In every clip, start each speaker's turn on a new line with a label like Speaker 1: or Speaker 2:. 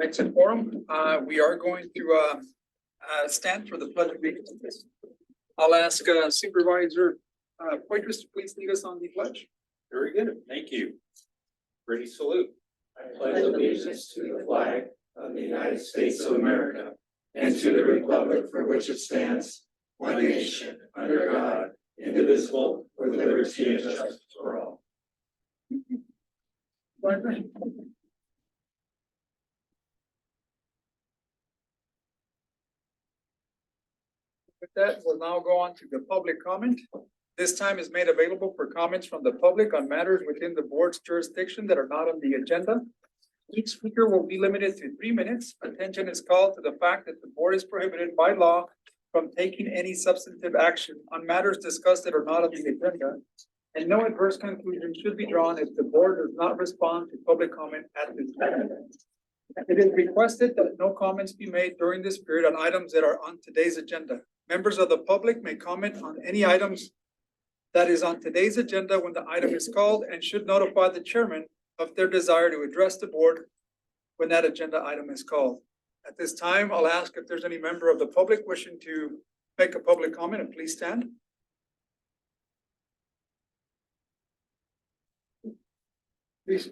Speaker 1: Exit forum, we are going to stand for the pledge of allegiance. I'll ask Supervisor Poitras to please lead us on the pledge.
Speaker 2: Very good, thank you. Ready, salute.
Speaker 3: I pledge allegiance to the flag of the United States of America and to the republic for which it stands, one nation, under God, indivisible, with liberty and justice for all.
Speaker 1: With that, we'll now go on to the public comment. This time is made available for comments from the public on matters within the board's jurisdiction that are not on the agenda. Each speaker will be limited to 3 minutes. Attention is called to the fact that the board is prohibited by law from taking any substantive action on matters discussed that are not on the agenda. And no adverse conclusion should be drawn if the board does not respond to public comment at this time. It is requested that no comments be made during this period on items that are on today's agenda. Members of the public may comment on any items that is on today's agenda when the item is called and should notify the chairman of their desire to address the board when that agenda item is called. At this time, I'll ask if there's any member of the public wishing to make a public comment, and please stand. Please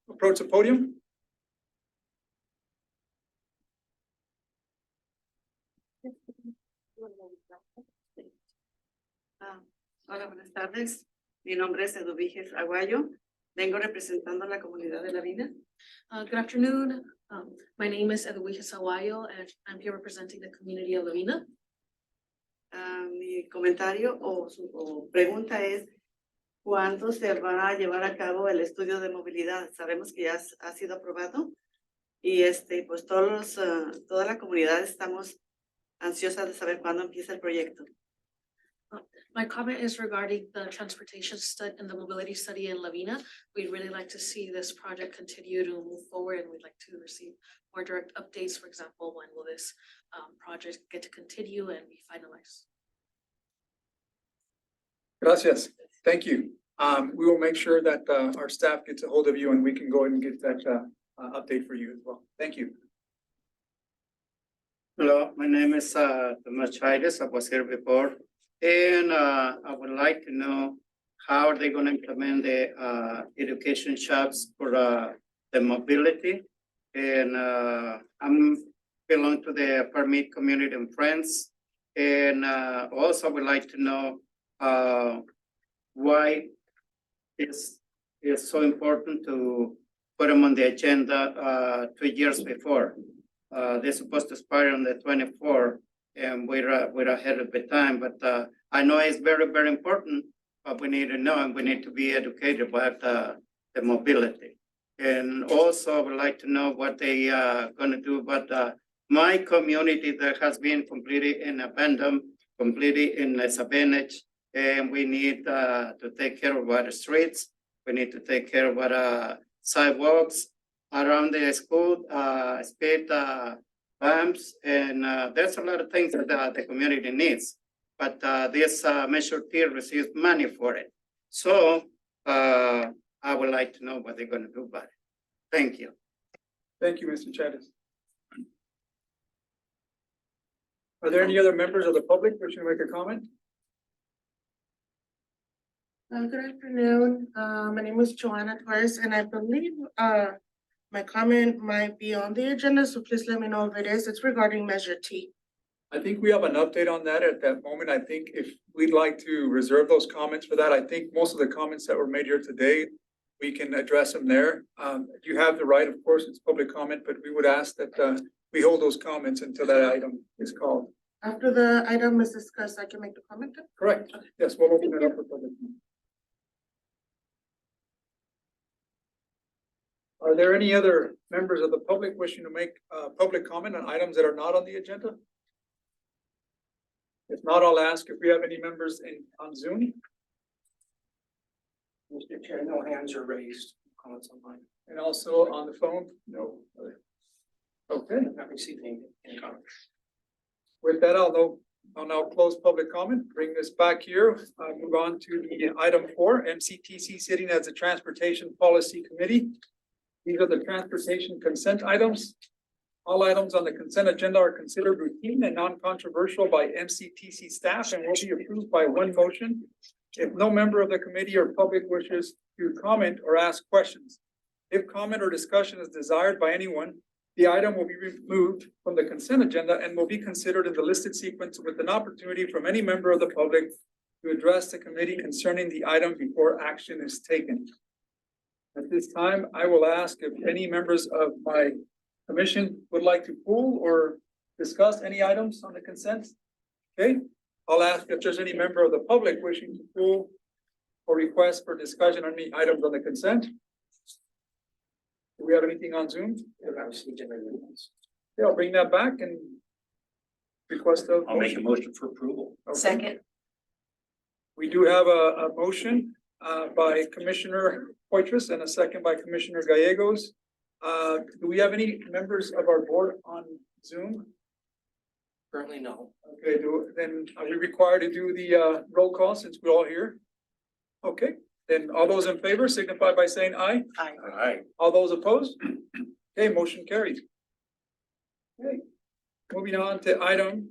Speaker 1: approach the podium.
Speaker 4: Hola, buenas tardes. Mi nombre es Eduviges Aguayo. Vengo representando a la comunidad de La Vina.
Speaker 5: Good afternoon. My name is Eduviges Aguayo and I'm here representing the community of La Vina.
Speaker 4: Mi comentario o pregunta es, ¿cuándo se va a llevar a cabo el estudio de movilidad? Sabemos que ya ha sido aprobado y pues toda la comunidad estamos ansiosa de saber cuándo empieza el proyecto.
Speaker 5: My comment is regarding the transportation study and the mobility study in La Vina. We'd really like to see this project continue to move forward, and we'd like to receive more direct updates. For example, when will this project get to continue and be finalized?
Speaker 1: Gracias. Thank you. We will make sure that our staff gets a hold of you and we can go ahead and get that update for you as well. Thank you.
Speaker 6: Hello, my name is Tomas Chaides. I was here before. And I would like to know how are they going to implement the education shops for the mobility. And I'm belong to the permit community and friends. And also would like to know why it's so important to put them on the agenda 2 years before. They're supposed to expire on the 24th. And we're ahead of the time, but I know it's very, very important, but we need to know and we need to be educated about the mobility. And also I would like to know what they are going to do about my community that has been completely in abandoned, completely in disadvantage, and we need to take care of our streets. We need to take care of our sidewalks around the school, speed bumps, and there's a lot of things that the community needs, but this Measure T receives money for it. So I would like to know what they're going to do about it. Thank you.
Speaker 1: Thank you, Mr. Chaides. Are there any other members of the public wishing to make a comment?
Speaker 7: Good afternoon. My name is Joanna Torres, and I believe my comment might be on the agenda, so please let me know if it is. It's regarding Measure T.
Speaker 1: I think we have an update on that at that moment. I think if we'd like to reserve those comments for that, I think most of the comments that were made here today, we can address them there. You have the right, of course, it's public comment, but we would ask that we hold those comments until that item is called.
Speaker 7: After the item is discussed, I can make the comment.
Speaker 1: Correct. Yes, we'll open it up for public comment. Are there any other members of the public wishing to make public comment on items that are not on the agenda? If not, I'll ask if we have any members on Zoom.
Speaker 3: Mr. Chair, no hands are raised. Comments online.
Speaker 1: And also on the phone? No. Okay.
Speaker 3: Not receiving any comments.
Speaker 1: With that, I'll now close public comment, bring this back here, move on to the item 4, MCTC sitting as the Transportation Policy Committee. These are the transportation consent items. All items on the consent agenda are considered routine and non-controversial by MCTC staff and will be approved by one motion. If no member of the committee or public wishes to comment or ask questions. If comment or discussion is desired by anyone, the item will be removed from the consent agenda and will be considered in the listed sequence with an opportunity from any member of the public to address the committee concerning the item before action is taken. At this time, I will ask if any members of my commission would like to pull or discuss any items on the consent. Okay, I'll ask if there's any member of the public wishing to pull or request for discussion on any items on the consent. Do we have anything on Zoom? Yeah, I'll bring that back and request a
Speaker 2: I'll make a
Speaker 1: motion.
Speaker 2: motion for approval.
Speaker 1: Okay.
Speaker 4: Second.
Speaker 1: We do have a motion by Commissioner Poitras and a second by Commissioner Gallegos. Do we have any members of our board on Zoom?
Speaker 3: Currently, no.
Speaker 1: Okay, then are we required to do the roll call since we're all here? Okay, then all those in favor signify by saying aye.
Speaker 2: Aye.
Speaker 1: All those opposed? Okay, motion carried. Okay, moving on to item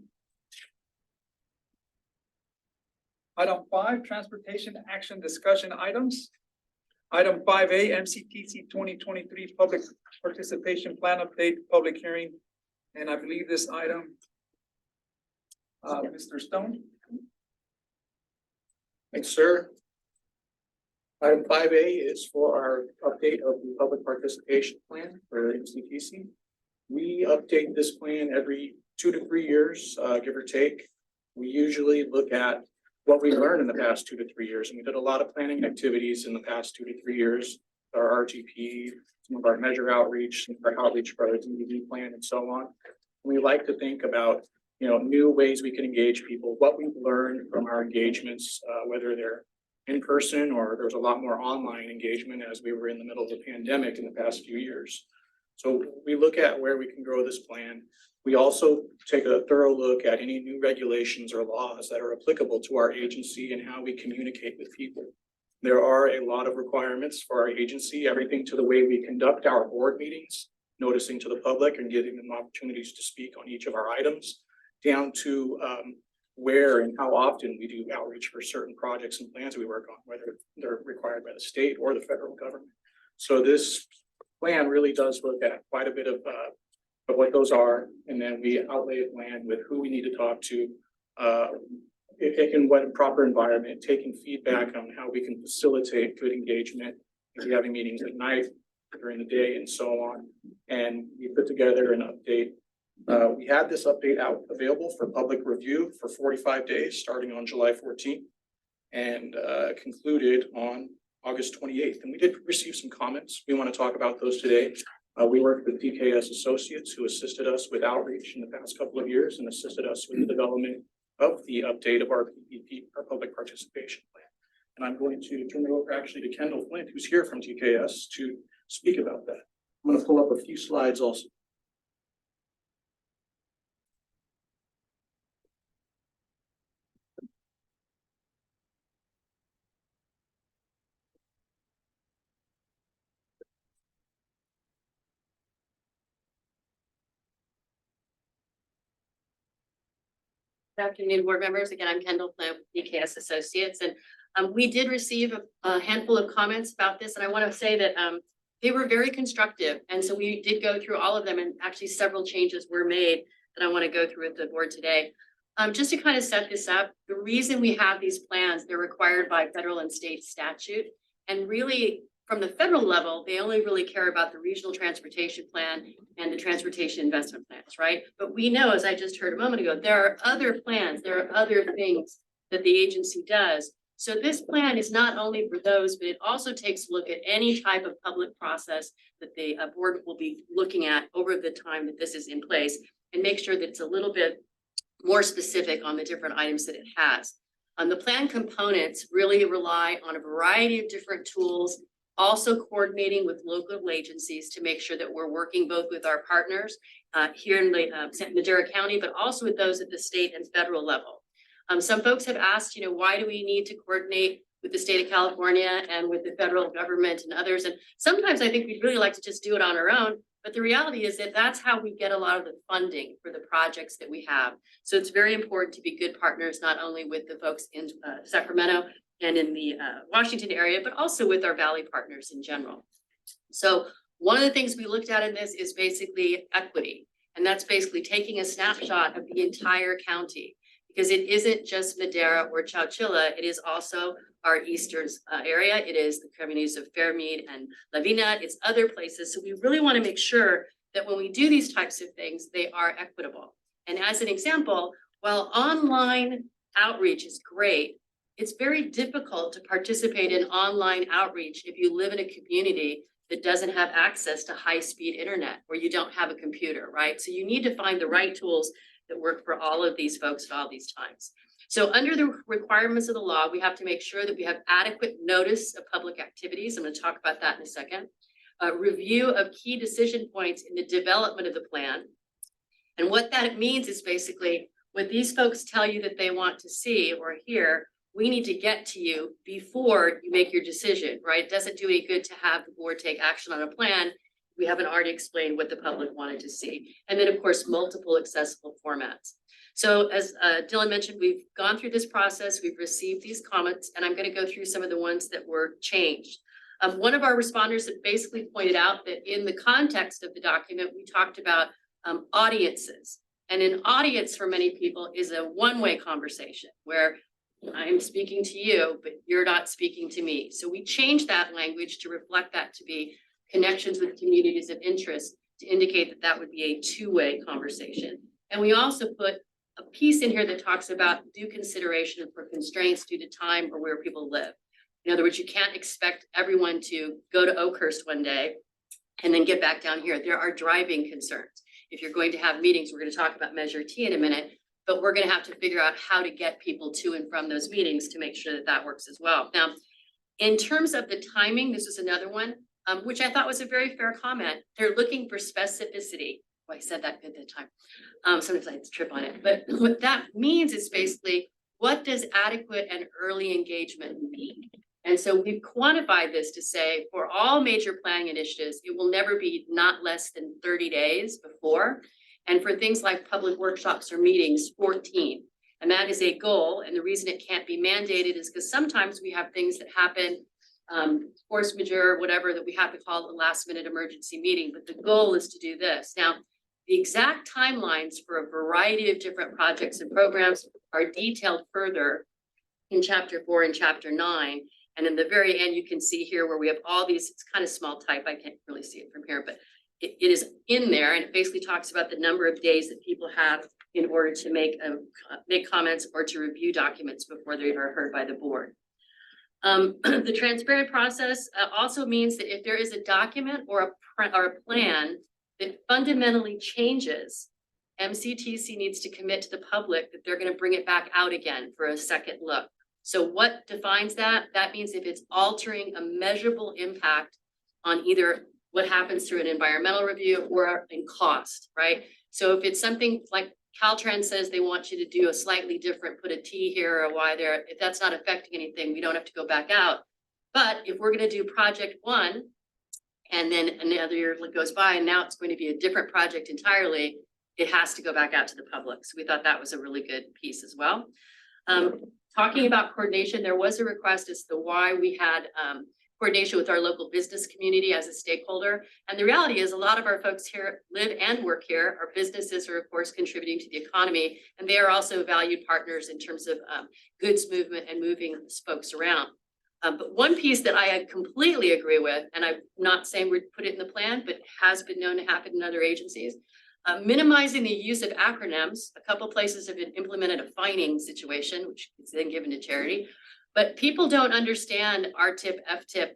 Speaker 1: 5, transportation action discussion items. Item 5A, MCTC 2023 public participation plan update, public hearing. And I believe this item, Mr. Stone.
Speaker 8: Thanks, sir. Item 5A is for our update of the public participation plan for MCTC. We update this plan every 2 to 3 years, give or take. We usually look at what we learned in the past 2 to 3 years, and we did a lot of planning activities in the past 2 to 3 years. Our RGP, some of our measure outreach, some of our outreach for our DDD plan, and so on. We like to think about, new ways we can engage people, what we've learned from our engagements, whether they're in person or there's a lot more online engagement as we were in the middle of the pandemic in the past few years. So we look at where we can grow this plan. We also take a thorough look at any new regulations or laws that are applicable to our agency and how we communicate with people. There are a lot of requirements for our agency, everything to the way we conduct our board meetings, noticing to the public and giving them opportunities to speak on each of our items, down to where and how often we do outreach for certain projects and plans we work on, whether they're required by the state or the federal government. So this plan really does look at quite a bit of what those are, and then we outlay a plan with who we need to talk to, in what proper environment, taking feedback on how we can facilitate good engagement. If we're having meetings at night, during the day, and so on. And we put together an update. We had this update out available for public review for 45 days, starting on July 14th, and concluded on August 28th. And we did receive some comments. We want to talk about those today. We worked with DKS Associates, who assisted us with outreach in the past couple of years and assisted us with the development of the update of our PPP, our public participation plan. And I'm going to turn it over actually to Kendall Flint, who's here from DKS, to speak about that. I'm going to pull up a few slides also.
Speaker 9: Good afternoon, board members. Again, I'm Kendall Flint with DKS Associates, and we did receive a handful of comments about this, and I want to say that they were very constructive, and so we did go through all of them, and actually several changes were made that I want to go through with the board today. Just to kind of set this up, the reason we have these plans, they're required by federal and state statute, and really from the federal level, they only really care about the regional transportation plan and the transportation investment plans, right? But we know, as I just heard a moment ago, there are other plans, there are other things that the agency does. So this plan is not only for those, but it also takes a look at any type of public process that the board will be looking at over the time that this is in place, and make sure that it's a little bit more specific on the different items that it has. The plan components really rely on a variety of different tools, also coordinating with local agencies to make sure that we're working both with our partners here in Madera County, but also with those at the state and federal level. Some folks have asked, why do we need to coordinate with the state of California and with the federal government and others? And sometimes I think we'd really like to just do it on our own, But the reality is that that's how we get a lot of the funding for the projects that we have. So it's very important to be good partners, not only with the folks in Sacramento and in the Washington area, but also with our Valley partners in general. So one of the things we looked at in this is basically equity. And that's basically taking a snapshot of the entire county, because it isn't just Madera or Chowchilla, it is also our eastern area. It is the communities of Fairmead and Lavina, it's other places. So we really want to make sure that when we do these types of things, they are equitable. And as an example, while online outreach is great, it's very difficult to participate in online outreach if you live in a community that doesn't have access to high-speed internet, or you don't have a computer, right? So you need to find the right tools that work for all of these folks at all these times. So under the requirements of the law, we have to make sure that we have adequate notice of public activities. I'm going to talk about that in a second. A review of key decision points in the development of the plan. And what that means is basically what these folks tell you that they want to see or hear, we need to get to you before you make your decision, right? It doesn't do any good to have the board take action on a plan. We haven't already explained what the public wanted to see. And then of course, multiple accessible formats. So as Dylan mentioned, we've gone through this process, we've received these comments, and I'm going to go through some of the ones that were changed. One of our responders had basically pointed out that in the context of the document, we talked about audiences. And an audience for many people is a one-way conversation where I'm speaking to you, but you're not speaking to me. So we changed that language to reflect that to be connections with communities of interest, to indicate that that would be a two-way conversation. And we also put a piece in here that talks about due consideration for constraints due to time or where people live. In other words, you can't expect everyone to go to Oakhurst one day and then get back down here. There are driving concerns. If you're going to have meetings, we're going to talk about Measure T in a minute, but we're going to have to figure out how to get people to and from those meetings to make sure that that works as well. Now, in terms of the timing, this was another one, which I thought was a very fair comment. They're looking for specificity. Well, I said that at the time. Sometimes I trip on it, but what that means is basically, what does adequate and early engagement mean? And so we've quantified this to say for all major planning initiatives, it will never be not less than 30 days before. And for things like public workshops or meetings, 14. And that is a goal. And the reason it can't be mandated is because sometimes we have things that happen, force majeure, whatever, that we have to call a last minute emergency meeting. But the goal is to do this. Now, the exact timelines for a variety of different projects and programs are detailed further in Chapter 4 and Chapter 9. And in the very end, you can see here where we have all these, it's kind of small type, I can't really see it from here, but it is in there, and it basically talks about the number of days that people have in order to make comments or to review documents before they are heard by the board. The transparent process also means that if there is a document or a plan that fundamentally changes, MCTC needs to commit to the public that they're going to bring it back out again for a second look. So what defines that? That means if it's altering a measurable impact on either what happens through an environmental review or in cost, right? So if it's something like Caltrans says they want you to do a slightly different, put a T here or a Y there, if that's not affecting anything, we don't have to go back out. But if we're going to do project one, and then another year goes by and now it's going to be a different project entirely, it has to go back out to the public. So we thought that was a really good piece as well. Talking about coordination, there was a request as to why we had coordination with our local business community as a stakeholder. And the reality is a lot of our folks here live and work here. Our businesses are of course contributing to the economy, and they are also valued partners in terms of goods movement and moving folks around. But one piece that I completely agree with, and I'm not saying we'd put it in the plan, but has been known to happen in other agencies, minimizing the use of acronyms. A couple places have implemented a fining situation, which is then given to charity. But people don't understand RTIP, FTIP,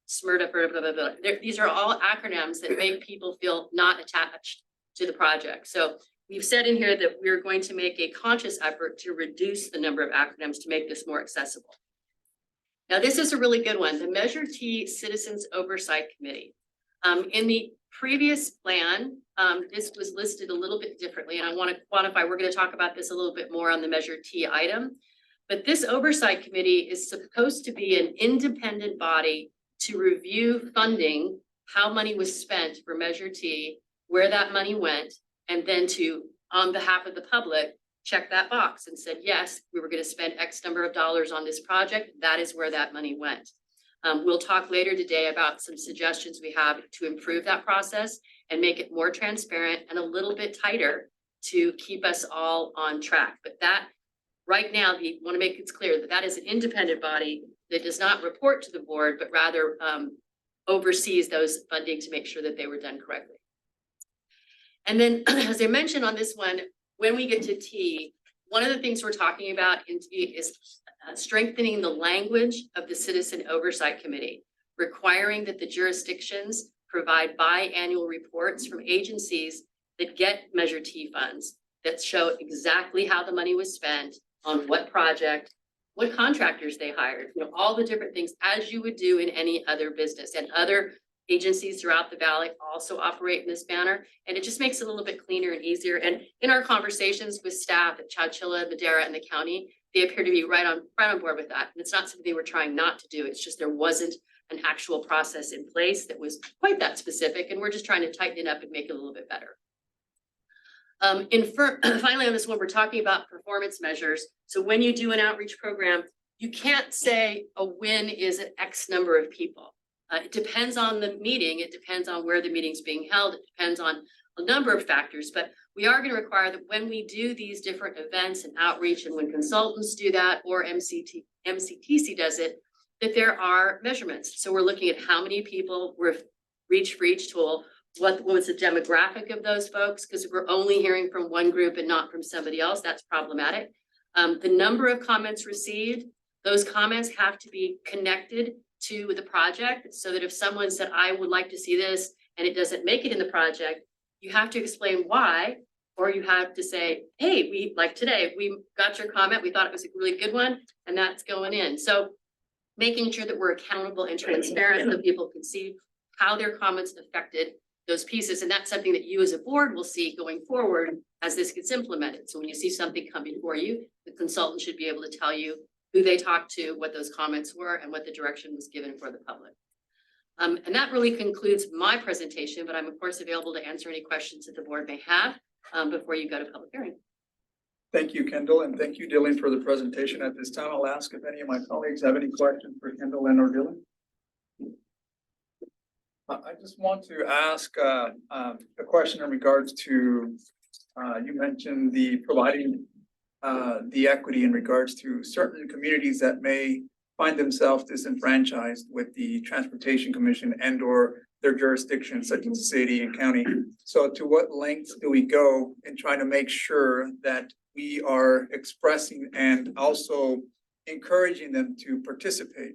Speaker 9: SMRTA, blah, blah, blah, blah. These are all acronyms that make people feel not attached to the project. So we've said in here that we're going to make a conscious effort to reduce the number of acronyms to make this more accessible. Now, this is a really good one, the Measure T Citizens Oversight Committee. In the previous plan, this was listed a little bit differently, and I want to quantify, we're going to talk about this a little bit more on the Measure T item. But this oversight committee is supposed to be an independent body to review funding how money was spent for Measure T, where that money went, and then to, on behalf of the public, check that box and said, yes, we were going to spend X number of dollars on this project. That is where that money went. We'll talk later today about some suggestions we have to improve that process and make it more transparent and a little bit tighter to keep us all on track. But that, right now, we want to make it clear that that is an independent body that does not report to the board, but rather oversees those funding to make sure that they were done correctly. And then, as I mentioned on this one, when we get to T, one of the things we're talking about in T is strengthening the language of the Citizen Oversight Committee, requiring that the jurisdictions provide biannual reports from agencies that get Measure T funds that show exactly how the money was spent, on what project, what contractors they hired, all the different things as you would do in any other business. And other agencies throughout the valley also operate in this manner. And it just makes it a little bit cleaner and easier. And in our conversations with staff at Chowchilla, Madera, and the county, they appear to be right on board with that. And it's not something they were trying not to do. It's just there wasn't an actual process in place that was quite that specific. And we're just trying to tighten it up and make it a little bit better. Finally, on this one, we're talking about performance measures. So when you do an outreach program, you can't say a win is an X number of people. It depends on the meeting. It depends on where the meeting's being held. It depends on a number of factors, but we are going to require that when we do these different events and outreach, and when consultants do that, or MCTC does it, that there are measurements. So we're looking at how many people were reached for each tool. What was the demographic of those folks? Because if we're only hearing from one group and not from somebody else, that's problematic. The number of comments received, those comments have to be connected to the project, so that if someone said, I would like to see this, and it doesn't make it in the project, you have to explain why, or you have to say, hey, we, like today, we got your comment, we thought it was a really good one, and that's going in. So making sure that we're accountable and transparent so people can see how their comments affected those pieces. And that's something that you as a board will see going forward as this gets implemented. So when you see something come before you, the consultant should be able to tell you who they talked to, what those comments were, and what the direction was given for the public. And that really concludes my presentation, but I'm of course available to answer any questions that the board may have before you go to public hearing.
Speaker 1: Thank you, Kendall, and thank you, Dylan, for the presentation. At this time, I'll ask if any of my colleagues have any questions for Kendall and or Dylan. I just want to ask a question in regards to, you mentioned the providing the equity in regards to certain communities that may find themselves disenfranchised with the Transportation Commission and or their jurisdictions such as city and county. So to what lengths do we go in trying to make sure that we are expressing and also encouraging them to participate?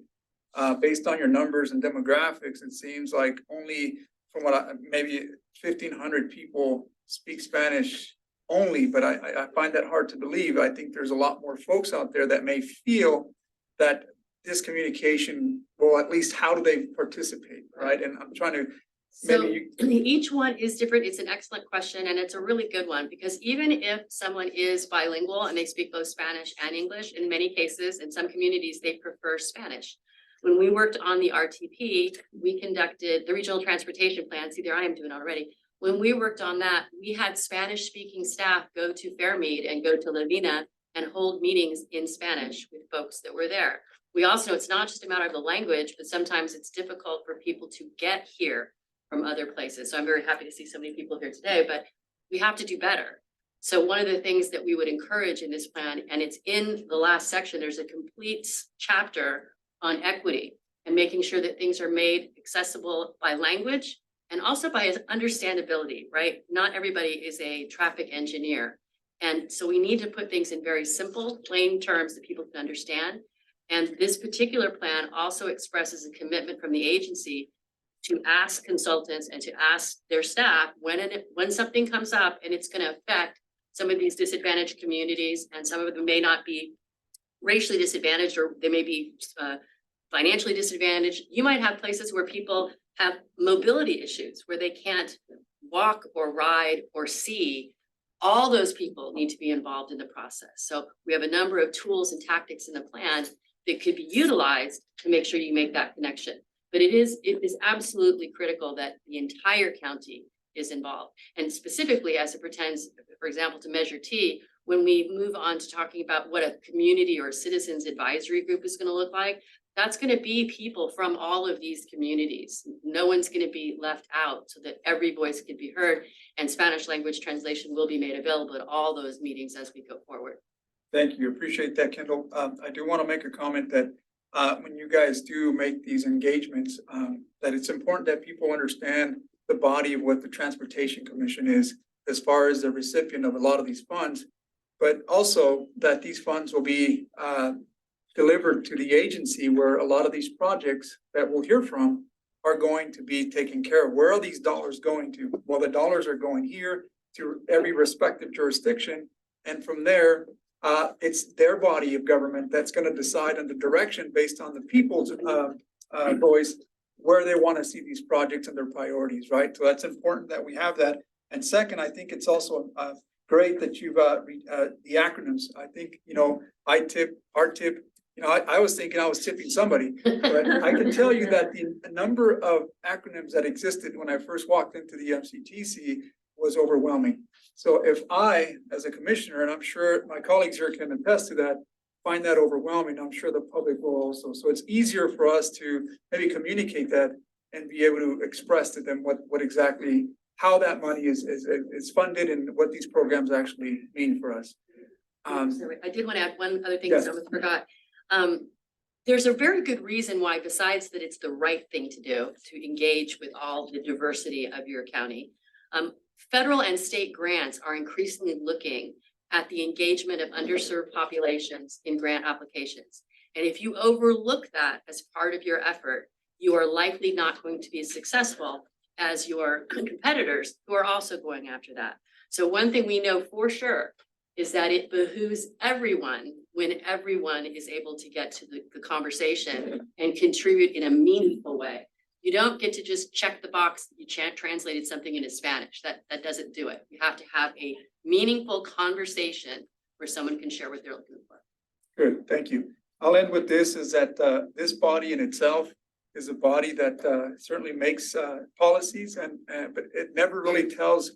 Speaker 1: Based on your numbers and demographics, it seems like only from what maybe 1,500 people speak Spanish only, but I find that hard to believe. I think there's a lot more folks out there that may feel that this communication, well, at least how do they participate, right? And I'm trying to,
Speaker 9: So each one is different. It's an excellent question, and it's a really good one, because even if someone is bilingual and they speak both Spanish and English, in many cases, in some communities, they prefer Spanish. When we worked on the RTP, we conducted the regional transportation plan. See, there I am doing already. When we worked on that, we had Spanish speaking staff go to Fairmead and go to Lavina and hold meetings in Spanish with folks that were there. We also know it's not just a matter of the language, but sometimes it's difficult for people to get here from other places. So I'm very happy to see so many people here today, but we have to do better. So one of the things that we would encourage in this plan, and it's in the last section, there's a complete chapter on equity and making sure that things are made accessible by language and also by understandability, right? Not everybody is a traffic engineer. And so we need to put things in very simple, plain terms that people can understand. And this particular plan also expresses a commitment from the agency to ask consultants and to ask their staff when something comes up and it's going to affect some of these disadvantaged communities, and some of them may not be racially disadvantaged, or they may be financially disadvantaged. You might have places where people have mobility issues, where they can't walk or ride or see. All those people need to be involved in the process. So we have a number of tools and tactics in the plan that could be utilized to make sure you make that connection. But it is absolutely critical that the entire county is involved. And specifically as it pertains, for example, to Measure T, when we move on to talking about what a community or citizens advisory group is gonna look like, that's gonna be people from all of these communities. No one's gonna be left out so that every voice can be heard, and Spanish language translation will be made available at all those meetings as we go forward.
Speaker 1: Thank you. Appreciate that, Kendall. I do want to make a comment that when you guys do make these engagements, that it's important that people understand the body of what the Transportation Commission is as far as the recipient of a lot of these funds, but also that these funds will be delivered to the agency where a lot of these projects that we'll hear from are going to be taken care of. Where are these dollars going to? Well, the dollars are going here to every respective jurisdiction. And from there, it's their body of government that's going to decide on the direction based on the people's voice, where they want to see these projects and their priorities, right? So that's important that we have that. And second, I think it's also great that you've the acronyms. I think, you know, our tip, you know, I was thinking I was tipping somebody, but I can tell you that the number of acronyms that existed when I first walked into the MCTC was overwhelming. So if I, as a commissioner, and I'm sure my colleagues here can attest to that, find that overwhelming, I'm sure the public will also. So it's easier for us to maybe communicate that and be able to express to them what exactly, how that money is funded and what these programs actually mean for us.
Speaker 9: Sorry, I did want to add one other thing
Speaker 1: Yes.
Speaker 9: that I almost forgot. There's a very good reason why, besides that it's the right thing to do, to engage with all the diversity of your county. Federal and state grants are increasingly looking at the engagement of underserved populations in grant applications. And if you overlook that as part of your effort, you are likely not going to be as successful as your competitors who are also going after that. So one thing we know for sure is that it behooves everyone when everyone is able to get to the conversation and contribute in a meaningful way. You don't get to just check the box, you translated something into Spanish. That doesn't do it. You have to have a meaningful conversation where someone can share what they're looking for.
Speaker 1: Good, thank you. I'll end with this, is that this body in itself is a body that certainly makes policies but it never really tells,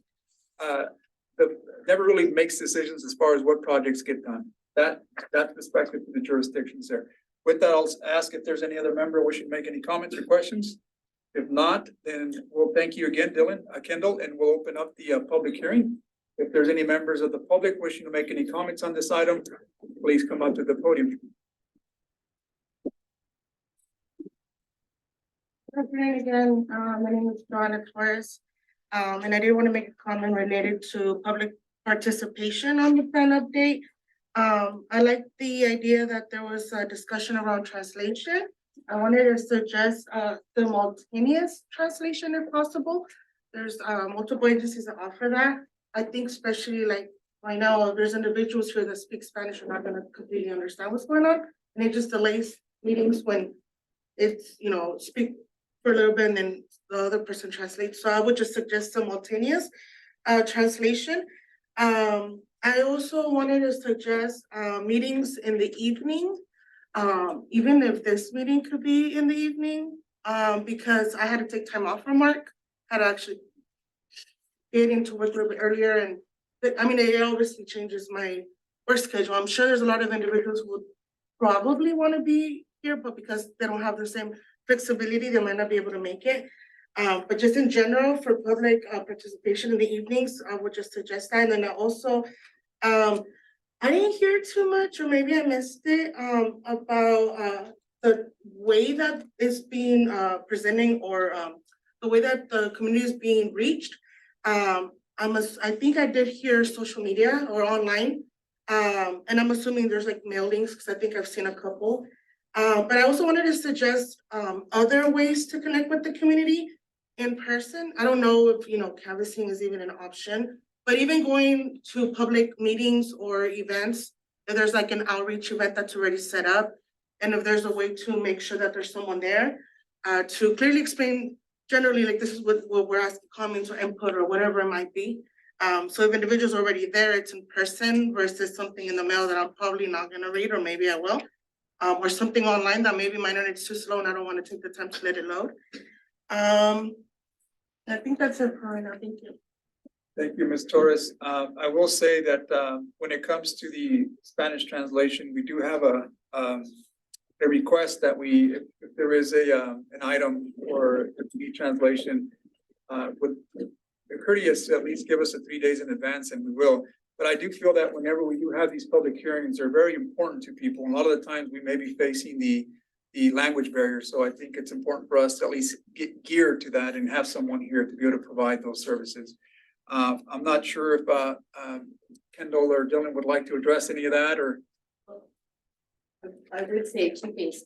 Speaker 1: never really makes decisions as far as what projects get done. That's perspective to the jurisdictions there. With that, I'll ask if there's any other member wishing to make any comments or questions. If not, then we'll thank you again, Kendall, and we'll open up the public hearing. If there's any members of the public wishing to make any comments on this item, please come up to the podium.
Speaker 7: Good afternoon again. My name is Joanna Torres. And I did want to make a comment related to public participation on the plan update. I like the idea that there was a discussion around translation. I wanted to suggest simultaneous translation if possible. There's multiple agencies that offer that. I think especially like right now, there's individuals here that speak Spanish are not going to completely understand what's going on. And it just delays meetings when it's, you know, speak for a little bit and then the other person translates. So I would just suggest simultaneous translation. I also wanted to suggest meetings in the evening, even if this meeting could be in the evening, because I had to take time off from work, had to actually get into work a little bit earlier. And I mean, it obviously changes my work schedule. I'm sure there's a lot of individuals who would probably want to be here, but because they don't have the same flexibility, they might not be able to make it. But just in general, for public participation in the evenings, I would just suggest that. And then I also, I didn't hear too much, or maybe I missed it, about the way that is being presenting, or the way that the community is being reached. I think I did hear social media or online, and I'm assuming there's like mailings because I think I've seen a couple. But I also wanted to suggest other ways to connect with the community in person. I don't know if, you know, canvassing is even an option, but even going to public meetings or events, if there's like an outreach event that's already set up, and if there's a way to make sure that there's someone there to clearly explain generally, like this is what we're asking, comments or input or whatever it might be. So if individuals are already there, it's in person versus something in the mail that I'm probably not gonna read, or maybe I will. or something online that maybe my internet's too slow and I don't want to take the time to let it load. I think that's it for right now. Thank you.
Speaker 1: Thank you, Ms. Torres. I will say that, when it comes to the Spanish translation, we do have a request that if there is an item or a TV translation, would be courteous to at least give us 3 days in advance, and we will. But I do feel that whenever we do have these public hearings, they're very important to people. And a lot of the times we may be facing the language barrier. So I think it's important for us to at least get geared to that and have someone here to be able to provide those services. I'm not sure if Kendall or Dylan would like to address any of that, or.
Speaker 9: I would say two things.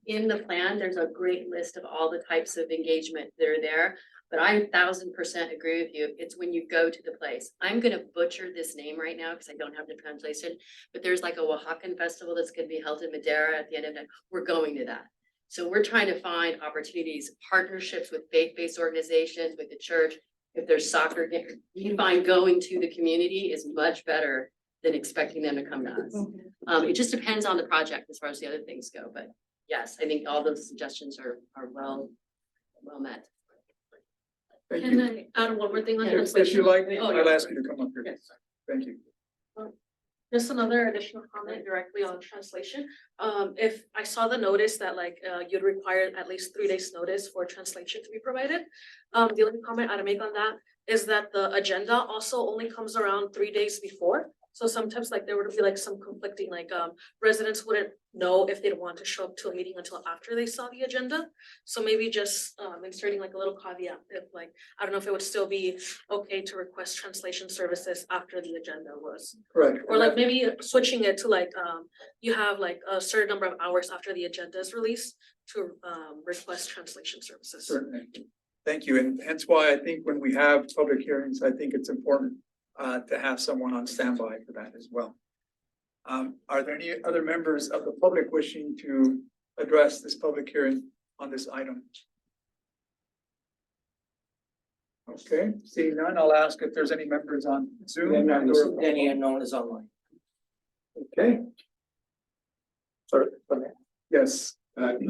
Speaker 9: In the plan, there's a great list of all the types of engagement that are there. But I 1000% agree with you. It's when you go to the place. I'm gonna butcher this name right now because I don't have the translation, but there's like a Oaxacan festival that's gonna be held in Madera at the end of the, we're going to that. So we're trying to find opportunities, partnerships with faith-based organizations, with the church. If there's soccer, you find going to the community is much better than expecting them to come to us. It just depends on the project as far as the other things go, but yes, I think all those suggestions are well met.
Speaker 1: Thank
Speaker 5: Can
Speaker 1: you.
Speaker 5: I add one more thing on
Speaker 1: If
Speaker 5: translation?
Speaker 1: you like,
Speaker 5: Oh,
Speaker 1: I'll
Speaker 5: yeah.
Speaker 1: ask you to come up here.
Speaker 5: Yes.
Speaker 1: Thank you.
Speaker 5: Just another additional comment directly on translation. If I saw the notice that like you'd require at least 3 days notice for translation to be provided. The only comment I'd make on that is that the agenda also only comes around 3 days before. So sometimes like there would be like some conflicting, like residents wouldn't know if they'd want to show up to a meeting until after they saw the agenda. So maybe just inserting like a little caveat if like, I don't know if it would still be okay to request translation services after the agenda was.
Speaker 1: Correct.
Speaker 5: Or like maybe switching it to like, you have like a certain number of hours after the agenda is released to request translation services.
Speaker 1: Certainly. Thank you. And hence why I think when we have public hearings, I think it's important to have someone on standby for that as well. Are there any other members of the public wishing to address this public hearing on this item? Okay, seeing none, I'll ask if there's any members on Zoom.
Speaker 8: Any unknown is online.
Speaker 1: Okay,
Speaker 8: Sorry,
Speaker 1: yes,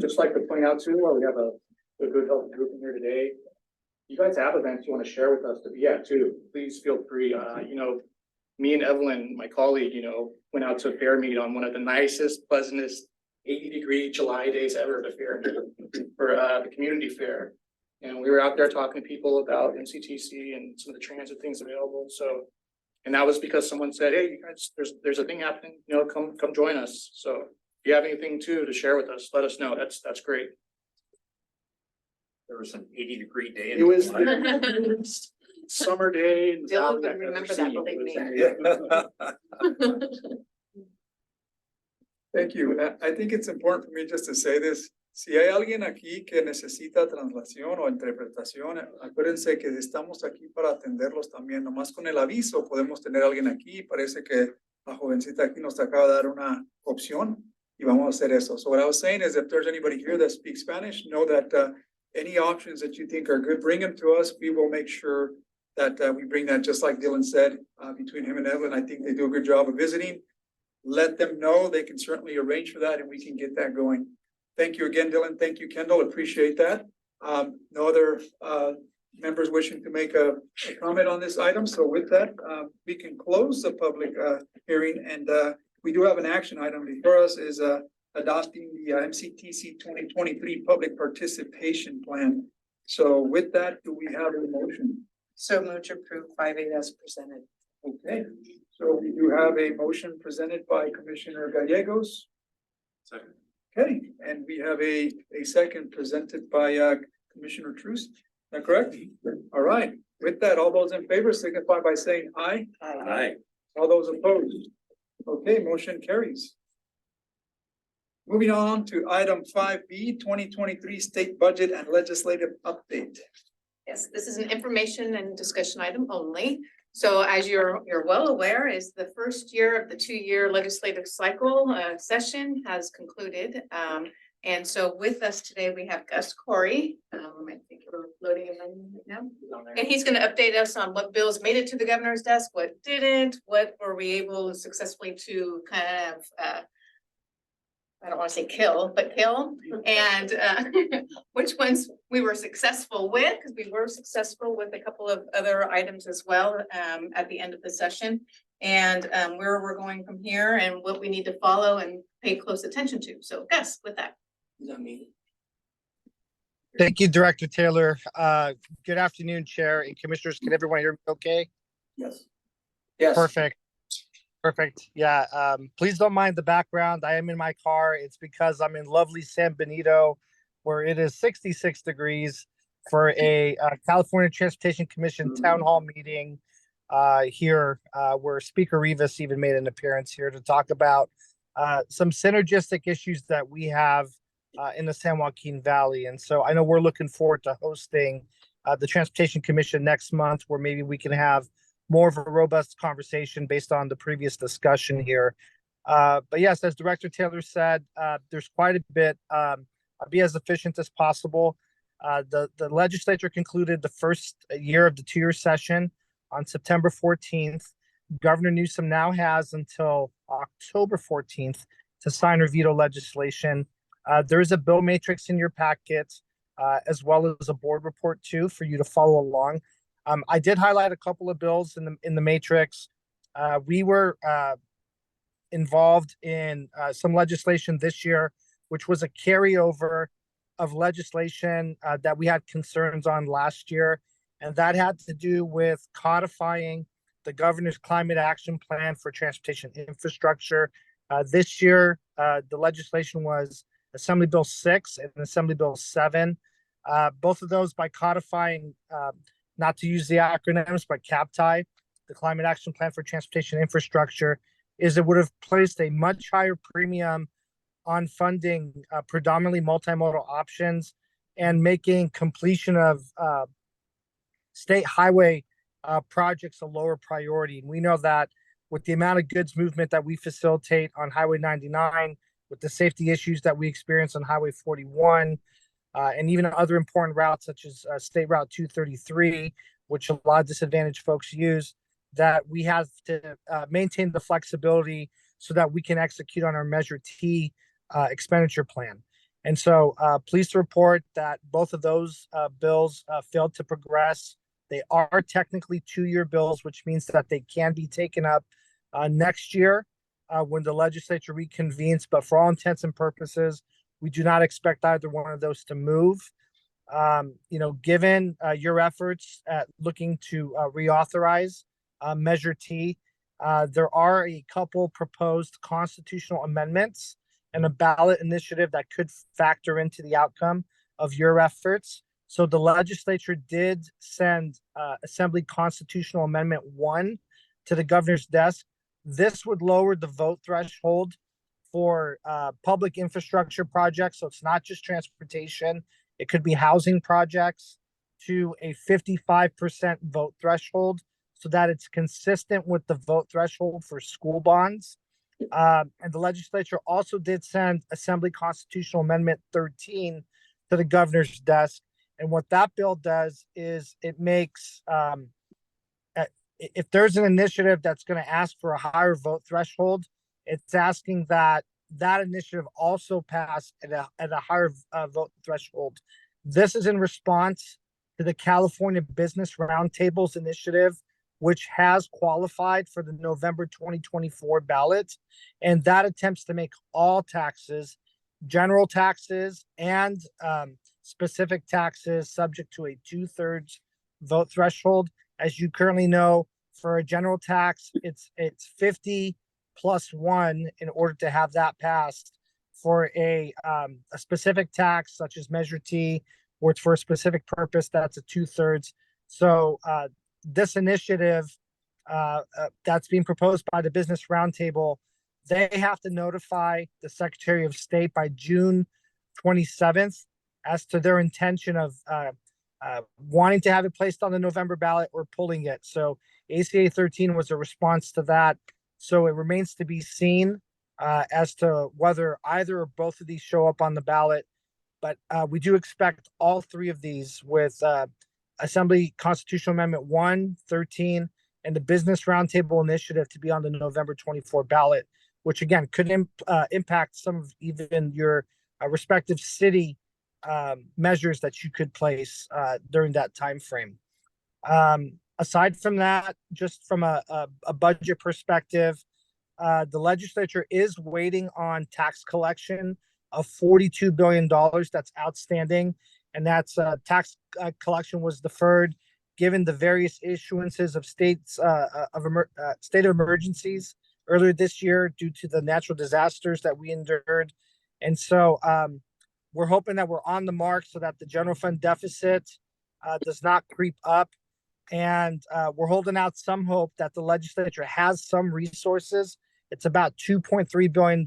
Speaker 8: just like to point out too, while we have a good healthy group in here today. You guys have events you want to share with us to be at too, please feel free. You know, me and Evelyn, my colleague, you know, went out to Fair Meet on one of the nicest, pleasantest 80-degree July days ever at the fair for the community fair. And we were out there talking to people about MCTC and some of the transit things available. So, and that was because someone said, hey, you guys, there's a thing happening, you know, come join us. So if you have anything too to share with us, let us know. That's great.
Speaker 2: There was an 80-degree day. in
Speaker 8: It was
Speaker 2: July.
Speaker 8: summer day. in the
Speaker 9: Dylan
Speaker 8: valley
Speaker 9: would
Speaker 8: I've never
Speaker 9: remember that
Speaker 8: seen.
Speaker 9: believe me.
Speaker 1: thank you. I think it's important for me just to say this. Si hay alguien aquí que necesita traslación o interpretación, acuérdense que estamos aquí para atenderlos también. Nomás con el aviso podemos tener a alguien aquí. Parece que la jovencita aquí nos acaba de dar una opción y vamos a hacer eso. So what I was saying is if there's anybody here that speaks Spanish, know that any options that you think are good, bring them to us. We will make sure that we bring that, just like Dylan said, between him and Evelyn. I think they do a good job of visiting. Let them know. They can certainly arrange for that and we can get that going. Thank you again, Dylan. Thank you, Kendall. Appreciate that. No other members wishing to make a comment on this item. So with that, we can close the public hearing, and we do have an action item before us is adopting the MCTC 2023 public participation plan. So with that, do we have a motion?
Speaker 10: So move to approve 5A as presented.
Speaker 1: Okay, so we do have a motion presented by Commissioner Gallegos.
Speaker 2: Second.
Speaker 1: Okay, and we have a second presented by Commissioner Truce. Is that correct? All right, with that, all those in favor signify by saying aye.
Speaker 2: Aye.
Speaker 1: All those opposed? Okay, motion carries. Moving on to item 5B, 2023 state budget and legislative update.
Speaker 10: Yes, this is an information and discussion item only. So as you're well aware, is the first year of the 2-year legislative cycle session has concluded. And so with us today, we have Gus Corey. I think we're loading him in right now. And he's going to update us on what bills made it to the governor's desk, what didn't, what were we able successfully to kind of I don't want to say kill, but kill, and which ones we were successful with, because we were successful with a couple of other items as well at the end of the session. And where we're going from here and what we need to follow and pay close attention to. So Gus, with that.
Speaker 11: Thank you, Director Taylor. Good afternoon, Chair and Commissioners. Can everyone hear me okay?
Speaker 8: Yes. Yes.
Speaker 11: Perfect. Perfect. Yeah. Please don't mind the background. I am in my car. It's because I'm in lovely San Benito, where it is 66 degrees for a California Transportation Commission Town Hall meeting here, where Speaker Rivas even made an appearance here to talk about some synergistic issues that we have in the San Joaquin Valley. And so I know we're looking forward to hosting the Transportation Commission next month, where maybe we can have more of a robust conversation based on the previous discussion here. But yes, as Director Taylor said, there's quite a bit. I'll be as efficient as possible. The legislature concluded the first year of the 2-year session on September 14th. Governor Newsom now has until October 14th to sign or veto legislation. There is a bill matrix in your packet, as well as a board report too, for you to follow along. I did highlight a couple of bills in the matrix. We were involved in some legislation this year, which was a carryover of legislation that we had concerns on last year. And that had to do with codifying the governor's climate action plan for transportation infrastructure. This year, the legislation was Assembly Bill 6 and Assembly Bill 7. Both of those, by codifying, not to use the acronyms, but CAPTI, the Climate Action Plan for Transportation Infrastructure, is it would have placed a much higher premium on funding predominantly multimodal options and making completion of state highway projects a lower priority. And we know that with the amount of goods movement that we facilitate on Highway 99, with the safety issues that we experience on Highway 41, and even other important routes such as State Route 233, which a lot of disadvantaged folks use, that we have to maintain the flexibility so that we can execute on our Measure T expenditure plan. And so pleased to report that both of those bills failed to progress. They are technically 2-year bills, which means that they can be taken up next year when the legislature reconvenes. But for all intents and purposes, we do not expect either one of those to move. Given your efforts at looking to reauthorize Measure T, there are a couple proposed constitutional amendments and a ballot initiative that could factor into the outcome of your efforts. So the legislature did send Assembly Constitutional Amendment 1 to the governor's desk. This would lower the vote threshold for public infrastructure projects. So it's not just transportation. It could be housing projects to a 55% vote threshold so that it's consistent with the vote threshold for school bonds. And the legislature also did send Assembly Constitutional Amendment 13 to the governor's desk. And what that bill does is it makes, if there's an initiative that's going to ask for a higher vote threshold, it's asking that that initiative also pass at a higher vote threshold. This is in response to the California Business Roundtables initiative, which has qualified for the November 2024 ballot. And that attempts to make all taxes, general taxes and specific taxes, subject to a 2/3 vote threshold. As you currently know, for a general tax, it's 50 plus 1 in order to have that passed. For a specific tax such as Measure T, or it's for a specific purpose, that's a 2/3. So this initiative that's being proposed by the Business Roundtable, they have to notify the Secretary of State by June 27th as to their intention of wanting to have it placed on the November ballot or pulling it. So ACA 13 was a response to that. So it remains to be seen as to whether either or both of these show up on the ballot. But we do expect all three of these with Assembly Constitutional Amendment 1, 13, and the Business Roundtable Initiative to be on the November 24 ballot. which again could impact some of even your respective city measures that you could place during that time frame. Aside from that, just from a budget perspective, the legislature is waiting on tax collection of $42 billion that's outstanding. And that's tax collection was deferred given the various issuances of states state of emergencies earlier this year due to the natural disasters that we endured. And so we're hoping that we're on the mark so that the general fund deficit does not creep up. And we're holding out some hope that the legislature has some resources. It's about $2.3 billion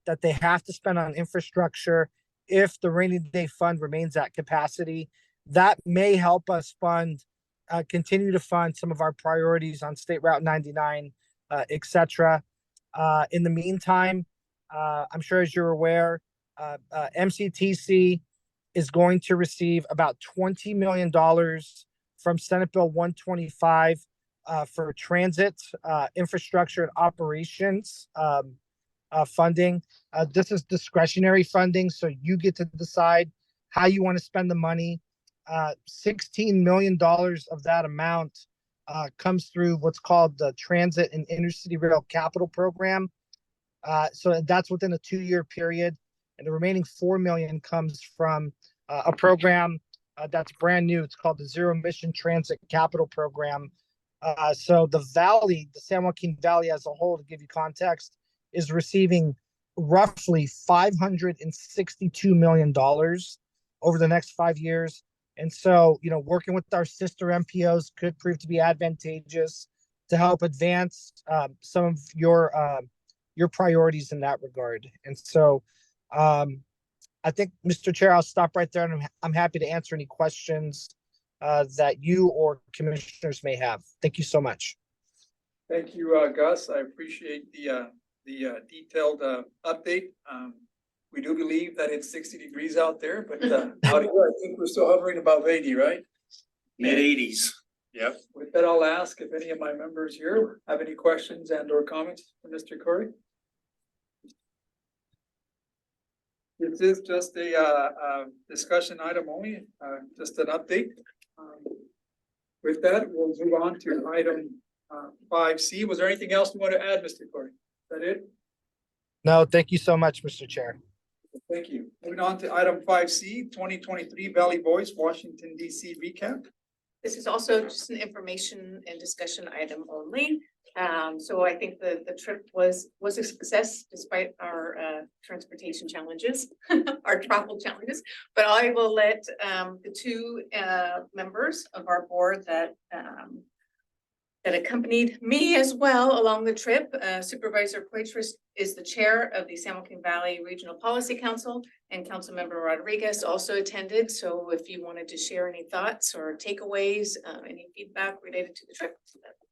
Speaker 11: that they have to spend on infrastructure if the rainy day fund remains at capacity. That may help us continue to fund some of our priorities on State Route 99, et cetera. In the meantime, I'm sure as you're aware, MCTC is going to receive about $20 million from Senate Bill 125 for transit, infrastructure, and operations funding. This is discretionary funding, so you get to decide how you want to spend the money. $16 million of that amount comes through what's called the Transit and Intercity Rail Capital Program. So that's within a 2-year period. And the remaining $4 million comes from a program that's brand new. It's called the Zero Emission Transit Capital Program. So the Valley, the San Joaquin Valley as a whole, to give you context, is receiving roughly $562 million over the next 5 years. And so, working with our sister MPOs could prove to be advantageous to help advance some of your priorities in that regard. And so, I think, Mr. Chair, I'll stop right there, and I'm happy to answer any questions that you or commissioners may have. Thank you so much.
Speaker 1: Thank you, Gus. I appreciate the detailed update. We do believe that it's 60 degrees out there, but out here, I think we're still hovering above 80, right?
Speaker 2: Mid-80s. Yep.
Speaker 1: With that, I'll ask if any of my members here have any questions and or comments for Mr. Corey. This is just a discussion item only, just an update. With that, we'll move on to item 5C. Was there anything else you want to add, Mr. Corey? Is that it?
Speaker 11: No, thank you so much, Mr. Chair.
Speaker 1: Thank you. Moving on to item 5C, 2023 Valley Voice, Washington, D.C. recap.
Speaker 10: This is also just an information and discussion item only. So I think the trip was a success despite our transportation challenges, our travel challenges. But I will let the two members of our board that accompanied me as well along the trip. Supervisor Poitras is the chair of the San Joaquin Valley Regional Policy Council, and Councilmember Rodriguez also attended. So if you wanted to share any thoughts or takeaways, any feedback related to the trip.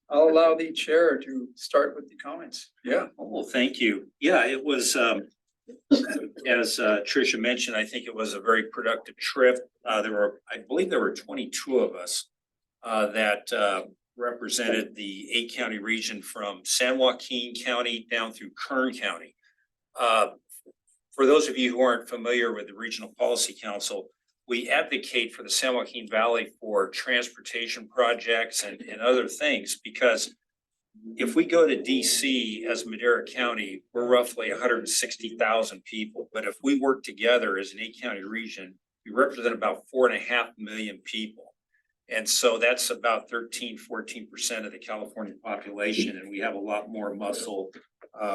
Speaker 1: I'll allow the chair to start with the comments. Yeah.
Speaker 2: Oh, well, thank you. Yeah, it was, as Tricia mentioned, I think it was a very productive trip. I believe there were 22 of us that represented the 8-county region from San Joaquin County down through Kern County. For those of you who aren't familiar with the Regional Policy Council, we advocate for the San Joaquin Valley for transportation projects and other things, because if we go to DC as Madera County, we're roughly 160,000 people. But if we work together as an 8-county region, we represent about 4.5 million people. And so that's about 13–14% of the California population. And we have a lot more muscle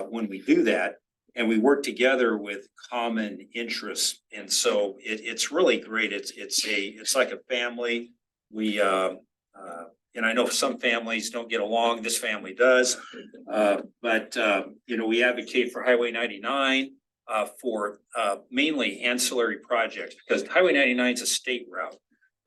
Speaker 2: when we do that. And we work together with common interests. And so it's really great. It's like a family. We, and I know some families don't get along. This family does. But we advocate for Highway 99 for mainly ancillary projects, because Highway 99 is a state route.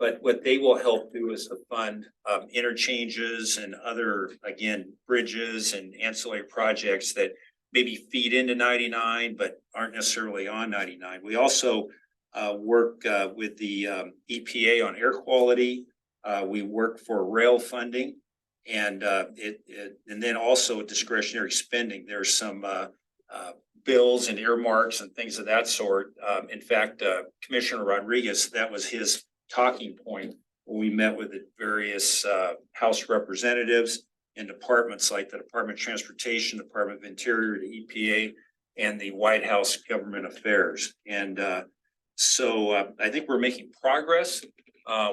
Speaker 2: But what they will help do is to fund interchanges and other, again, bridges and ancillary projects that maybe feed into 99, but aren't necessarily on 99. We also work with the EPA on air quality. We work for rail funding. And and then also discretionary spending. There's some bills and earmarks and things of that sort. In fact, Commissioner Rodriguez, that was his talking point when we met with the various House representatives in departments like the Department of Transportation, Department of Interior, the EPA, and the White House Government Affairs. And so I think we're making progress.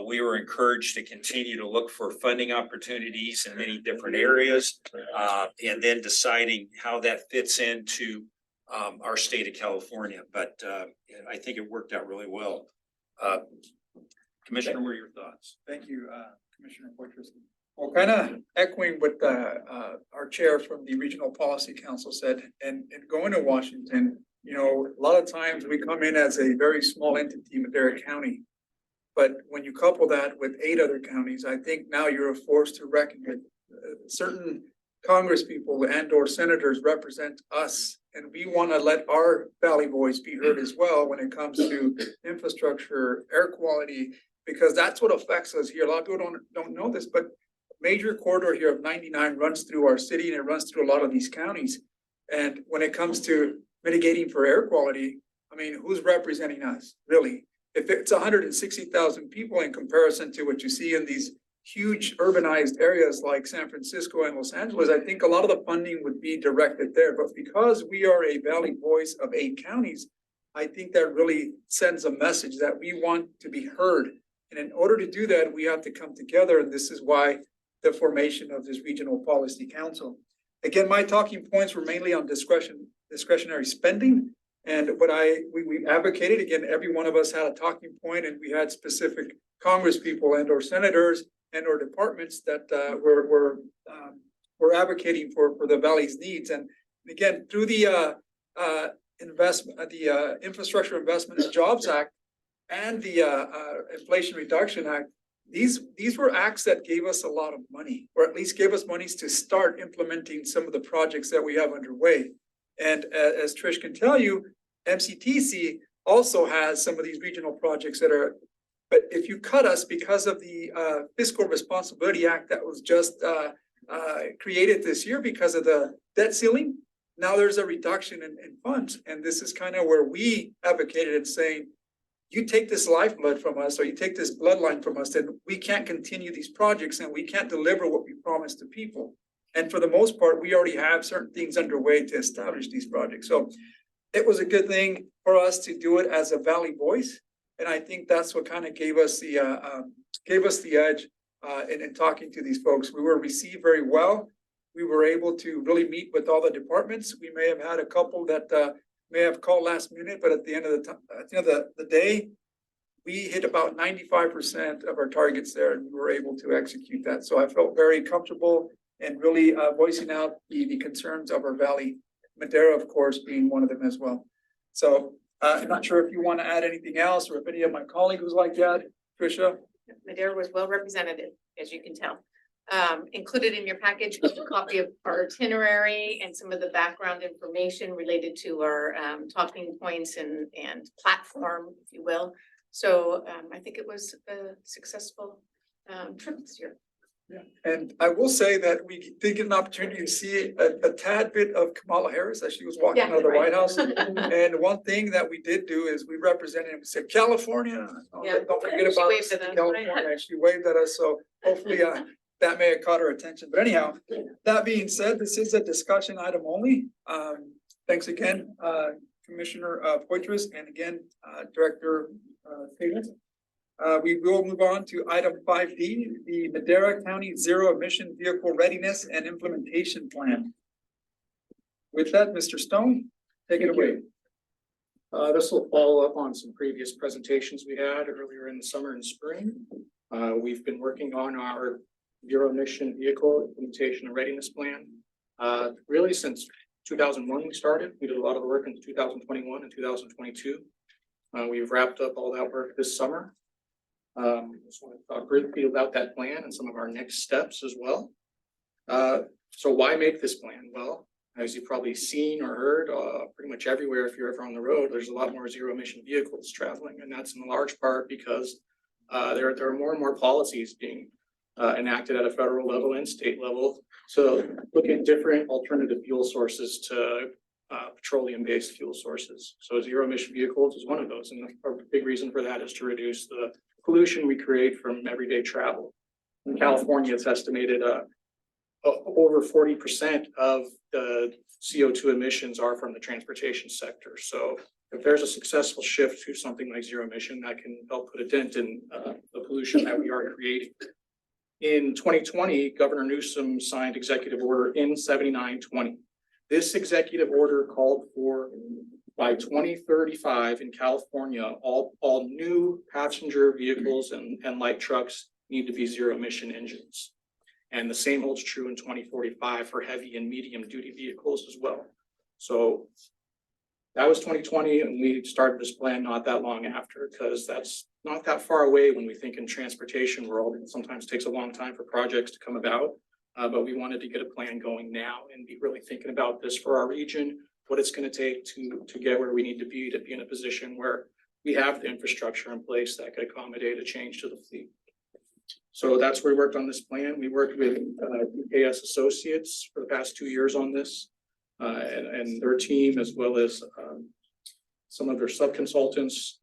Speaker 2: We were encouraged to continue to look for funding opportunities in many different areas, and then deciding how that fits into our state of California. But I think it worked out really well. Commissioner, what are your thoughts?
Speaker 1: Thank you, Commissioner Poitras. Well, kind of echoing what our chair from the Regional Policy Council said, and going to Washington, you know, a lot of times we come in as a very small entity, Madera County. But when you couple that with 8 other counties, I think now you're forced to reckon that certain Congress people and or senators represent us. And we want to let our Valley voice be heard as well when it comes to infrastructure, air quality, because that's what affects us here. A lot of people don't know this, but major corridor here of 99 runs through our city and it runs through a lot of these counties. And when it comes to mitigating for air quality, I mean, who's representing us, really? If it's 160,000 people in comparison to what you see in these huge urbanized areas like San Francisco and Los Angeles, I think a lot of the funding would be directed there. But because we are a Valley voice of 8 counties, I think that really sends a message that we want to be heard. And in order to do that, we have to come together. And this is why the formation of this Regional Policy Council. Again, my talking points were mainly on discretionary spending. And what we advocated, again, every one of us had a talking point, and we had specific Congress people and or senators and or departments that were advocating for the Valley's needs. And again, through the Infrastructure Investment and Jobs Act and the Inflation Reduction Act, these were acts that gave us a lot of money, or at least gave us monies to start implementing some of the projects that we have underway. And as Trish can tell you, MCTC also has some of these regional projects that are, but if you cut us because of the Fiscal Responsibility Act that was just created this year because of the debt ceiling, now there's a reduction in funds. And this is kind of where we advocated in saying, you take this lifeblood from us, or you take this bloodline from us, then we can't continue these projects and we can't deliver what we promised to people. And for the most part, we already have certain things underway to establish these projects. So it was a good thing for us to do it as a Valley voice. And I think that's what kind of gave us the edge in talking to these folks. We were received very well. We were able to really meet with all the departments. We may have had a couple that may have called last minute, but at the end of the day, we hit about 95% of our targets there, and we were able to execute that. So I felt very comfortable and really voicing out the concerns of our Valley, Madera, of course, being one of them as well. So I'm not sure if you want to add anything else, or if any of my colleagues would like to add. Tricia?
Speaker 10: Madera was well represented, as you can tell. Included in your package was a copy of our itinerary and some of the background information related to our talking points and platform, if you will. So I think it was a successful trip this year.
Speaker 1: Yeah, and I will say that we did get an opportunity to see a tad bit of Kamala Harris as she was walking out of the White House. And one thing that we did do is we represented and said, California, don't forget about California. She waved at us, so hopefully that may have caught her attention. But anyhow, that being said, this is a discussion item only. Thanks again, Commissioner Poitras, and again, Director Taylor. We will move on to item 5D, the Madera County Zero Emission Vehicle Readiness and Implementation Plan. With that, Mr. Stone, take it away.
Speaker 8: This will follow up on some previous presentations we had earlier in the summer and spring. We've been working on our zero emission vehicle implementation and readiness plan. Really since 2001 we started. We did a lot of the work in 2021 and 2022. We've wrapped up all that work this summer. Just want to talk briefly about that plan and some of our next steps as well. So why make this plan? Well, as you've probably seen or heard, pretty much everywhere, if you're ever on the road, there's a lot more zero emission vehicles traveling, and that's in large part because there are more and more policies being enacted at a federal level and state level. So look at different alternative fuel sources to petroleum-based fuel sources. So zero emission vehicles is one of those. And a big reason for that is to reduce the pollution we create from everyday travel. In California, it's estimated over 40% of the CO2 emissions are from the transportation sector. So if there's a successful shift to something like zero emission, that can help put a dent in the pollution that we are creating. In 2020, Governor Newsom signed Executive Order N7920. This executive order called for by 2035 in California, all new passenger vehicles and light trucks need to be zero emission engines. And the same holds true in 2045 for heavy and medium duty vehicles as well. So that was 2020, and we started this plan not that long after, because that's not that far away when we think in transportation world. It sometimes takes a long time for projects to come about, but we wanted to get a plan going now and be really thinking about this for our region, what it's going to take to get where we need to be in a position where we have the infrastructure in place that could accommodate a change to the fleet. So that's where we worked on this plan. We worked with UKS Associates for the past 2 years on this, and their team, as well as some of their sub-consultants.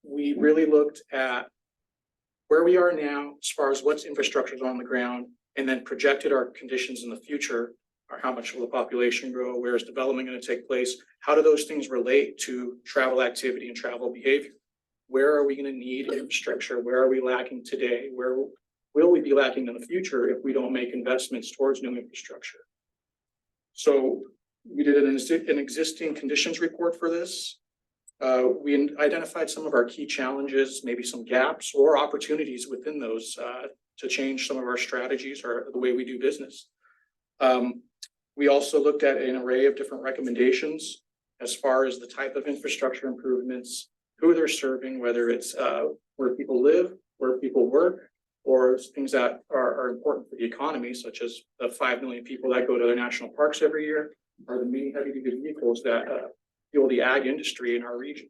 Speaker 8: We really looked at where we are now as far as what's infrastructure is on the ground, and then projected our conditions in the future, or how much will the population grow, where is development going to take place, how do those things relate to travel activity and travel behavior? Where are we going to need infrastructure? Where are we lacking today? Where will we be lacking in the future if we don't make investments towards new infrastructure? So we did an existing conditions report for this. We identified some of our key challenges, maybe some gaps or opportunities within those to change some of our strategies or the way we do business. We also looked at an array of different recommendations as far as the type of infrastructure improvements, who they're serving, whether it's where people live, where people work, or things that are important for the economy, such as the 5 million people that go to the national parks every year, or the many heavy duty vehicles that fuel the ag industry in our region.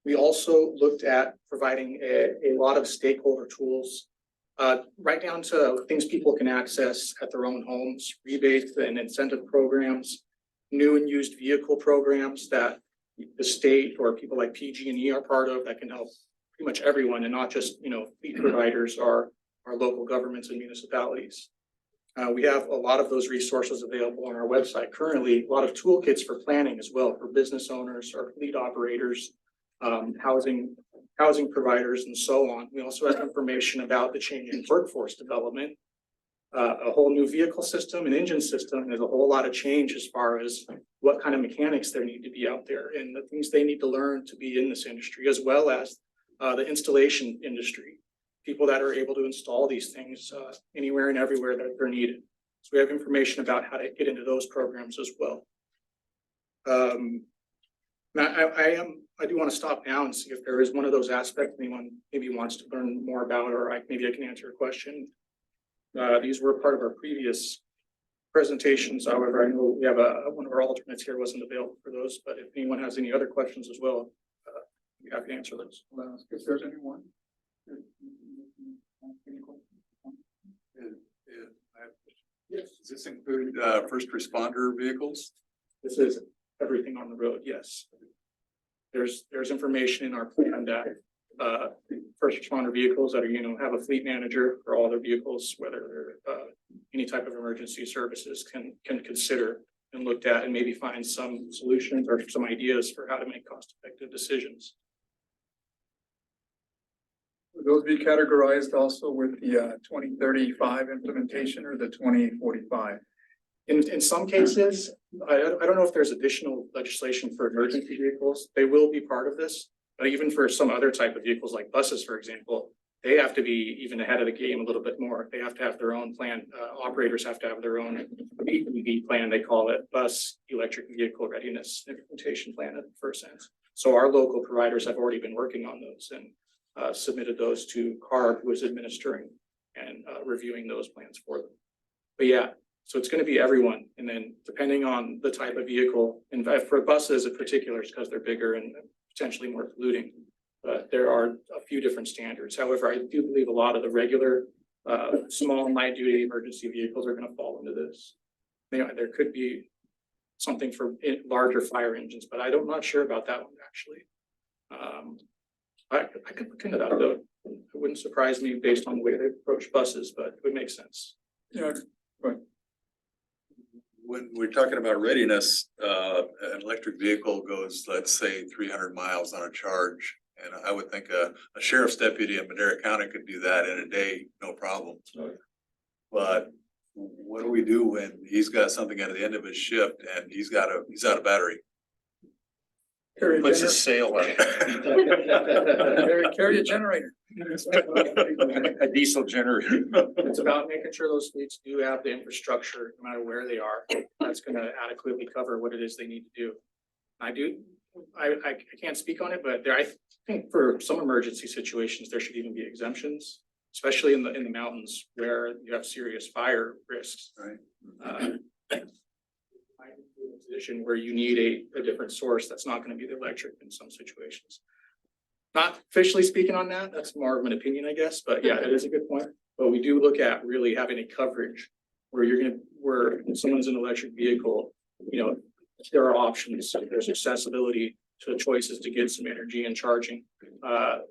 Speaker 8: We also looked at providing a lot of stakeholder tools, right down to things people can access at their own homes, rebates and incentive programs, new and used vehicle programs that the state or people like PG&E are part of that can help pretty much everyone, and not just, fleet providers or our local governments and municipalities. We have a lot of those resources available on our website currently, a lot of toolkits for planning as well for business owners or fleet operators, housing providers, and so on. We also have information about the change in workforce development, a whole new vehicle system and engine system. There's a whole lot of change as far as what kind of mechanics there need to be out there and the things they need to learn to be in this industry, as well as the installation industry, people that are able to install these things anywhere and everywhere that they're needed. So we have information about how to get into those programs as well. I do want to stop now and see if there is one of those aspects anyone maybe wants to learn more about, or maybe I can answer a question. These were part of our previous presentations. However, I know we have one of our alternates here wasn't available for those, but if anyone has any other questions as well, I'd be happy to answer those. If there's anyone.
Speaker 12: Yes. Does this include first responder vehicles?
Speaker 8: This is everything on the road, yes. There's information in our plan that first responder vehicles that are, have a fleet manager for all their vehicles, whether any type of emergency services can consider and looked at, and maybe find some solutions or some ideas for how to make cost-effective decisions.
Speaker 1: Would those be categorized also with the 2035 implementation or the 2045?
Speaker 8: In some cases, I don't know if there's additional legislation for emergency vehicles. They will be part of this, but even for some other type of vehicles like buses, for example, they have to be even ahead of the game a little bit more. They have to have their own plan. Operators have to have their own EV plan. They call it bus electric vehicle readiness implementation plan at the first sense. So our local providers have already been working on those and submitted those to CARB, who is administering and reviewing those plans for them. But yeah, so it's going to be everyone. And then depending on the type of vehicle, and for buses in particular, because they're bigger and potentially more polluting, But there are a few different standards. However, I do believe a lot of the regular small and light duty emergency vehicles are gonna fall into this. There could be something for larger fire engines, but I'm not sure about that one actually. I could look into that though. It wouldn't surprise me based on the way they approach buses, but it would make sense.
Speaker 1: Yeah,
Speaker 12: When we're talking about readiness, an electric vehicle goes, let's say, 300 miles on a charge. And I would think a sheriff's deputy in Madera County could do that in a day, no problem. But what do we do when he's got something at the end of his shift and he's out of battery?
Speaker 2: Puts his sail on.
Speaker 1: Carry a generator.
Speaker 2: A diesel generator.
Speaker 8: It's about making sure those fleets do have the infrastructure, no matter where they are, that's gonna adequately cover what it is they need to do. I can't speak on it, but I think for some emergency situations, there should even be exemptions, especially in the mountains where you have serious fire risks.
Speaker 12: Right.
Speaker 8: Position where you need a different source that's not gonna be the electric in some situations. Not officially speaking on that, that's more of an opinion, I guess, but yeah, it is a good point. But we do look at really having a coverage where where someone's in an electric vehicle, there are options, there's accessibility to choices to get some energy and charging.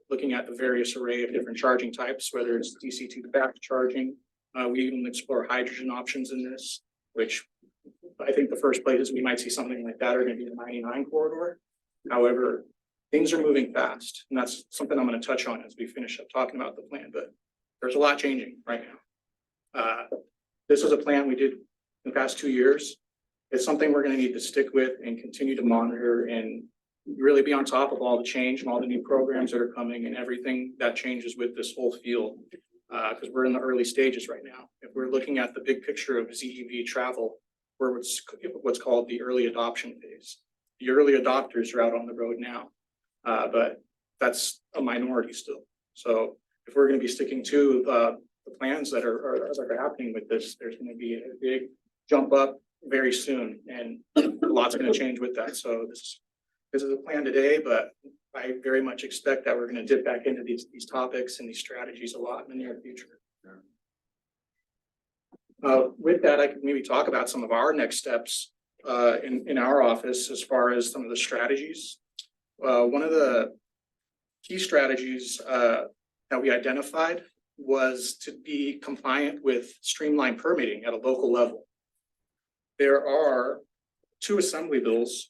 Speaker 8: Looking at the various array of different charging types, whether it's DC to back charging, we even explore hydrogen options in this, which I think the first places we might see something like that are gonna be the 99 corridor. However, things are moving fast, and that's something I'm gonna touch on as we finish up talking about the plan, but there's a lot changing right now. This is a plan we did in the past 2 years. It's something we're gonna need to stick with and continue to monitor and really be on top of all the change and all the new programs that are coming and everything that changes with this whole field. Because we're in the early stages right now. If we're looking at the big picture of ZEV travel, we're what's called the early adoption phase. The early adopters are out on the road now, but that's a minority still. So if we're going to be sticking to the plans that are happening with this, there's going to be a big jump up very soon, and a lot's going to change with that. So this is a plan today, but I very much expect that we're going to dip back into these topics and these strategies a lot in the near future. With that, I could maybe talk about some of our next steps in our office as far as some of the strategies. One of the key strategies that we identified was to be compliant with streamlined permitting at a local level. There are 2 assembly bills,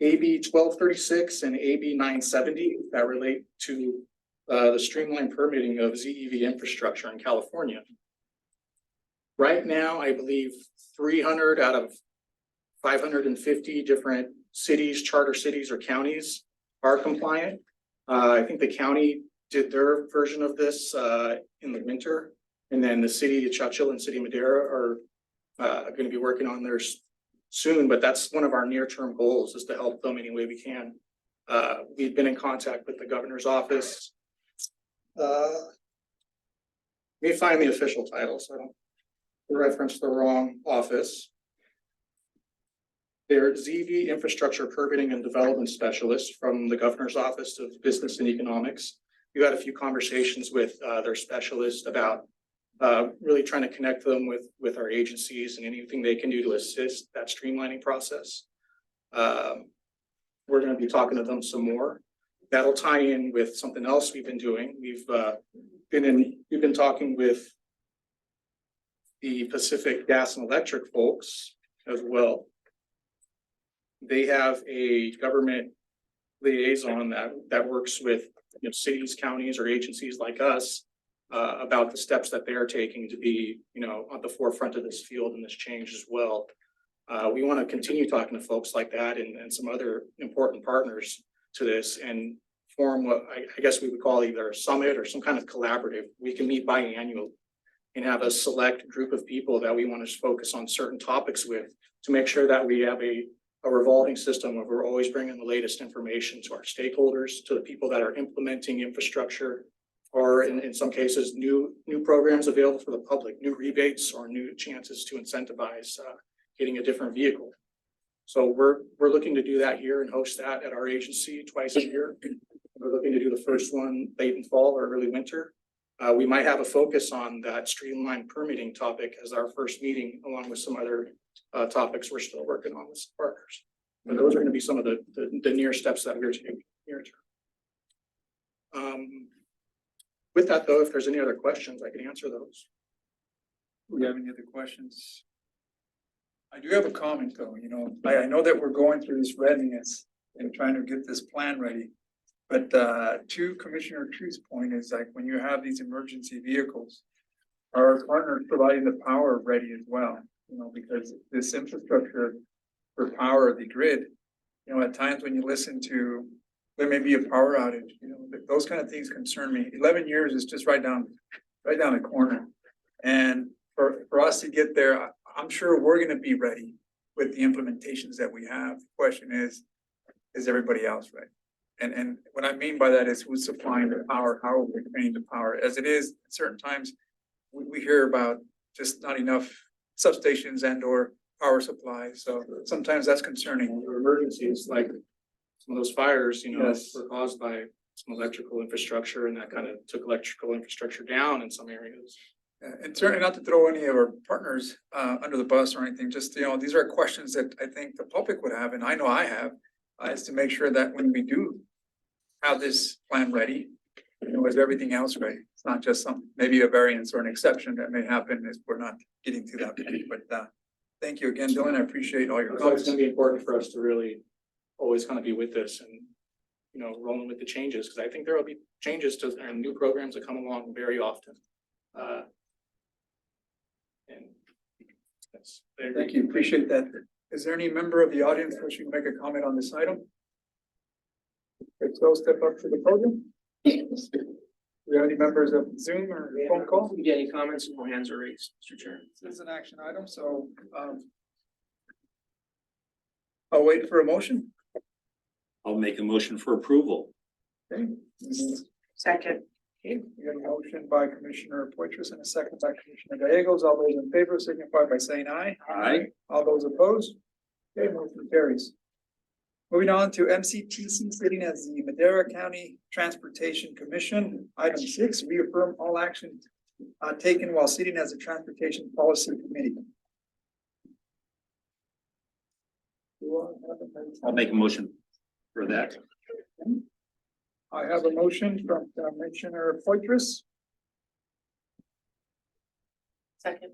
Speaker 8: AB 1236 and AB 970, that relate to the streamlined permitting of ZEV infrastructure in California. Right now, I believe 300 out of 550 different cities, charter cities or counties are compliant. I think the county did their version of this in the winter, and then the city of Chowchilla and city of Madera are going to be working on theirs soon, but that's one of our near-term goals, is to help them any way we can. We've been in contact with the governor's office. Let me find the official title so I don't reference the wrong office. They're ZV Infrastructure Permitting and Development Specialist from the Governor's Office of Business and Economics. We had a few conversations with their specialist about really trying to connect them with our agencies and anything they can do to assist that streamlining process. We're going to be talking to them some more. That'll tie in with something else we've been doing. We've been talking with the Pacific Gas and Electric folks as well. They have a government liaison that works with cities, counties, or agencies like us about the steps that they are taking to be, on the forefront of this field and this change as well. We want to continue talking to folks like that and some other important partners to this and form what I guess we would call either a summit or some kind of collaborative. We can meet biannually and have a select group of people that we want to focus on certain topics with to make sure that we have a revolving system where we're always bringing the latest information to our stakeholders, to the people that are implementing infrastructure, or in some cases, new programs available for the public, new rebates or new chances to incentivize getting a different vehicle. So we're looking to do that here and host that at our agency twice a year. looking to do the first one late in fall or early winter. We might have a focus on that streamlined permitting topic as our first meeting, along with some other topics we're still working on with partners. But those are gonna be some of the near steps that we're taking near term. With that though, if there's any other questions, I can answer those.
Speaker 1: Do we have any other questions? I do have a comment though, you know, I know that we're going through this readiness and trying to get this plan ready. But to Commissioner True's point is like when you have these emergency vehicles, our partners providing the power ready as well, you know, because this infrastructure for power of the grid, you know, at times when you listen to, there may be a power outage, you know, those kind of things concern me. 11 years is just right down the corner. And for us to get there, I'm sure we're gonna be ready with the implementations that we have. The question is everybody else ready? And what I mean by that is who's supplying the power, how are we getting the power? As it is, at certain times, we hear about just not enough substations and or power supplies. So sometimes that's concerning.
Speaker 8: Emergencies like some of those fires, you know,
Speaker 1: Yes.
Speaker 8: were caused by some electrical infrastructure, and that kind of took electrical infrastructure down in some areas.
Speaker 1: And certainly not to throw any of our partners under the bus or anything, just, you know, these are questions that I think the public would have, and I know I have, is to make sure that when we do have this plan ready, you know, is everything else ready? It's not just some, maybe a variance or an exception that may happen if we're not getting to that point, but thank you again, Dylan, I appreciate all your
Speaker 8: That's why it's
Speaker 1: comments.
Speaker 8: gonna be important for us to really always kind of be with this and, you know, rolling with the changes, because I think there will be changes to and new programs that come along very often. And that's.
Speaker 1: Thank you, appreciate that. Is there any member of the audience wishing to make a comment on this item? If so, step up to the podium. Do we have any members of Zoom or phone call?
Speaker 8: We get any comments? No hands are raised, Mr. Chair.
Speaker 1: This is an action item, so I'll wait for a motion.
Speaker 2: I'll make a motion for approval.
Speaker 1: Okay.
Speaker 10: Second.
Speaker 1: Okay, we have a motion by Commissioner Poitras and a second by Commissioner Gallegos. All those in favor signify by saying aye.
Speaker 2: Aye.
Speaker 1: All those opposed? Okay, motion carries. Moving on to MCTC sitting as the Madera County Transportation Commission. Item 6, reaffirm all action taken while sitting as a Transportation Policy Committee.
Speaker 2: I'll make a motion for that.
Speaker 1: I have a motion from Commissioner Poitras.
Speaker 10: Second.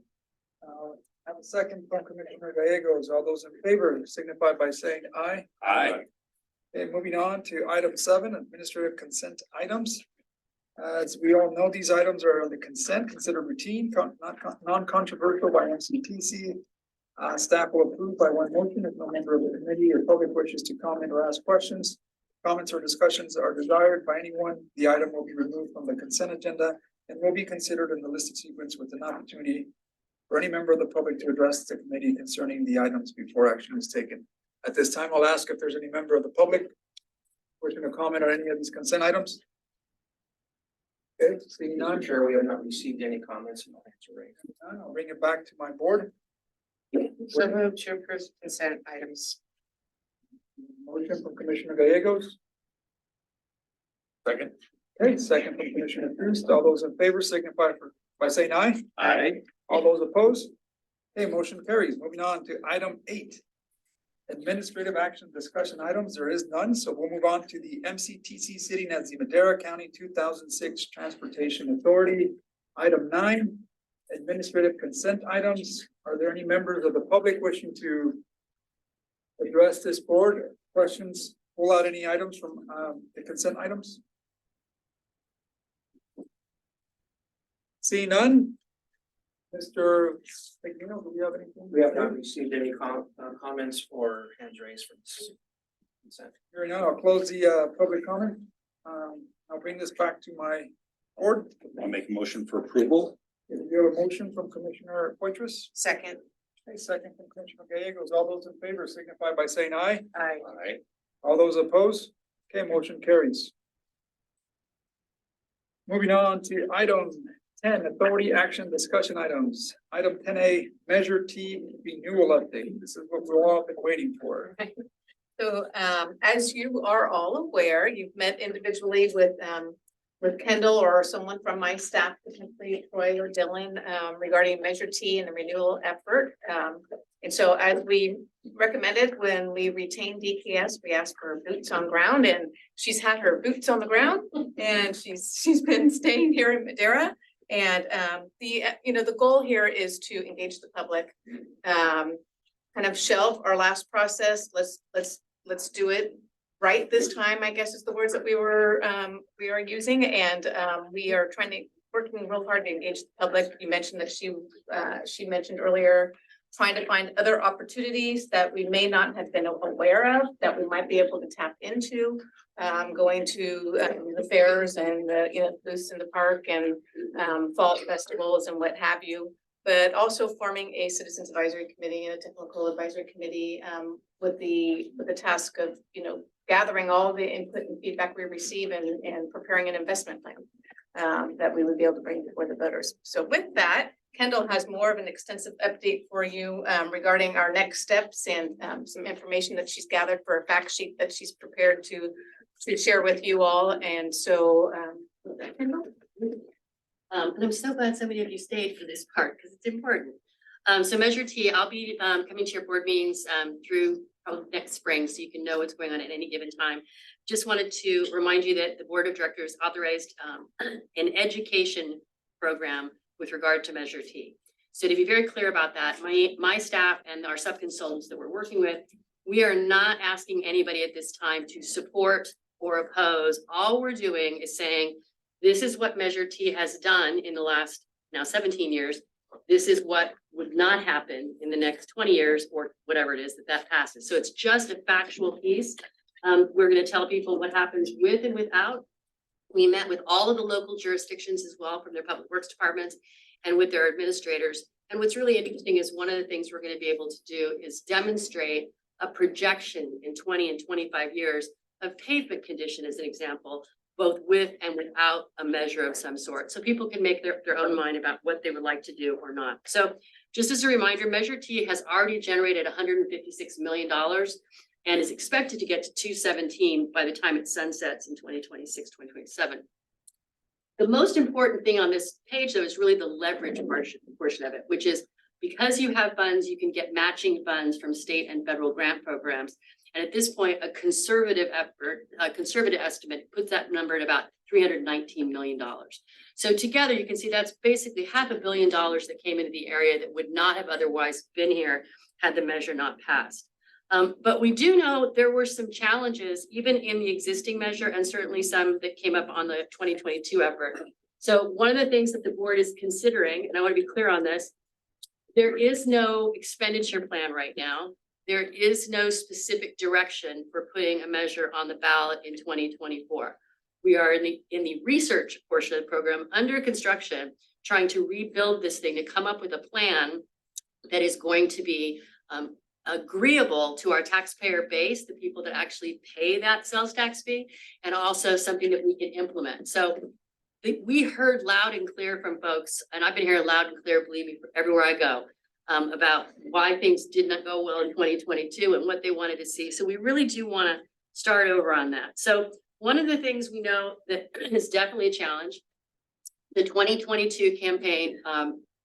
Speaker 1: I have a second from Commissioner Gallegos. All those in favor signify by saying aye.
Speaker 2: Aye.
Speaker 1: Okay, moving on to item 7, administrative consent items. As we all know, these items are on the consent, considered routine, non-controversial by MCTC. Staff will approve by one motion if no member of the committee or public wishes to comment or ask questions. Comments or discussions are desired by anyone. The item will be removed from the consent agenda and will be considered in the listed sequence with an opportunity for any member of the public to address the committee concerning the items before action is taken. At this time, I'll ask if there's any member of the public wishing to comment on any of these consent items. Okay, seeing none.
Speaker 8: Chair, we have not received any comments. No hands are raised.
Speaker 1: I'll bring it back to my board.
Speaker 10: So move to approve consent items.
Speaker 1: Motion from Commissioner Gallegos.
Speaker 2: Second.
Speaker 1: Okay, second from Commissioner Cruz. All those in favor signify by saying aye.
Speaker 2: Aye.
Speaker 1: All those opposed? Okay, motion carries. Moving on to item 8. Administrative action discussion items. There is none, so we'll move on to the MCTC sitting as the Madera County 2006 Transportation Authority. Item 9, administrative consent items. Are there any members of the public wishing to address this board? Questions? Pull out any items from the consent items? See none? Mr. McNeil, do you have anything?
Speaker 8: We have not received any comments or hands raised for this consent.
Speaker 1: Hearing none, I'll close the public comment. I'll bring this back to my board.
Speaker 2: I'll make a motion for approval.
Speaker 1: Do you have a motion from Commissioner Poitras?
Speaker 10: Second.
Speaker 1: A second from Commissioner Gallegos. All those in favor signify by saying aye.
Speaker 10: Aye.
Speaker 2: Aye.
Speaker 1: All those opposed? Okay, motion carries. Moving on to item 10, authority action discussion items. Item 10A, Measure T renewal update. This is what we've all been waiting for.
Speaker 10: So as you are all aware, you've met individually with Kendall or someone from my staff, potentially Troy or Dylan, regarding Measure T and the renewal effort. And so as we recommended when we retained DKS, we asked for boots on ground, and she's had her boots on the ground and she's been staying here in Madera. And the goal here is to engage the public, kind of shelve our last process. Let's do it right this time, I guess is the words that we are using. And we are working real hard to engage the public. You mentioned that she mentioned earlier, trying to find other opportunities that we may not have been aware of, that we might be able to tap into, going to the fairs and the booths in the park and fall festivals and what have you, but also forming a citizens advisory committee and a technical advisory committee with the task of gathering all the input and feedback we receive and preparing an investment plan that we would be able to bring before the voters. So with that, Kendall has more of an extensive update for you regarding our next steps and some information that she's gathered for a fact sheet that she's prepared to share with you all. And so, Kendall.
Speaker 9: And I'm so glad so many of you stayed for this part because it's important. So Measure T, I'll be coming to your board meetings through probably next spring, so you can know what's going on at any given time. Just wanted to remind you that the board of directors authorized an education program with regard to Measure T. So to be very clear about that, my staff and our sub-consultants that we're working with, we are not asking anybody at this time to support or oppose. All we're doing is saying, this is what Measure T has done in the last now 17 years. This is what would not happen in the next 20 years or whatever it is that passes. So it's just a factual piece. We're going to tell people what happens with and without. We met with all of the local jurisdictions as well from their public works departments and with their administrators. And what's really interesting is one of the things we're going to be able to do is demonstrate a projection in 20 and 25 years of pavement condition as an example, both with and without a measure of some sort. So people can make their own mind about what they would like to do or not. So just as a reminder, Measure T has already generated $156 million and is expected to get to 217 by the time it sunsets in 2026, 2027. The most important thing on this page, though, is really the leverage portion of it, which is because you have funds, you can get matching funds from state and federal grant programs. And at this point, a conservative estimate puts that number at about $319 million. So together, you can see that's basically $500 million that came into the area that would not have otherwise been here had the measure not passed. But we do know there were some challenges even in the existing measure and certainly some that came up on the 2022 effort. So one of the things that the board is considering, and I want to be clear on this, there is no expenditure plan right now. There is no specific direction for putting a measure on the ballot in 2024. We are in the research portion of the program under construction, trying to rebuild this thing to come up with a plan that is going to be agreeable to our taxpayer base, the people that actually pay that sales tax fee, and also something that we can implement. So we heard loud and clear from folks, and I've been hearing loud and clear, believe me, everywhere I go, about why things did not go well in 2022 and what they wanted to see. So we really do want to start over on that. So one of the things we know that is definitely a challenge, the 2022 campaign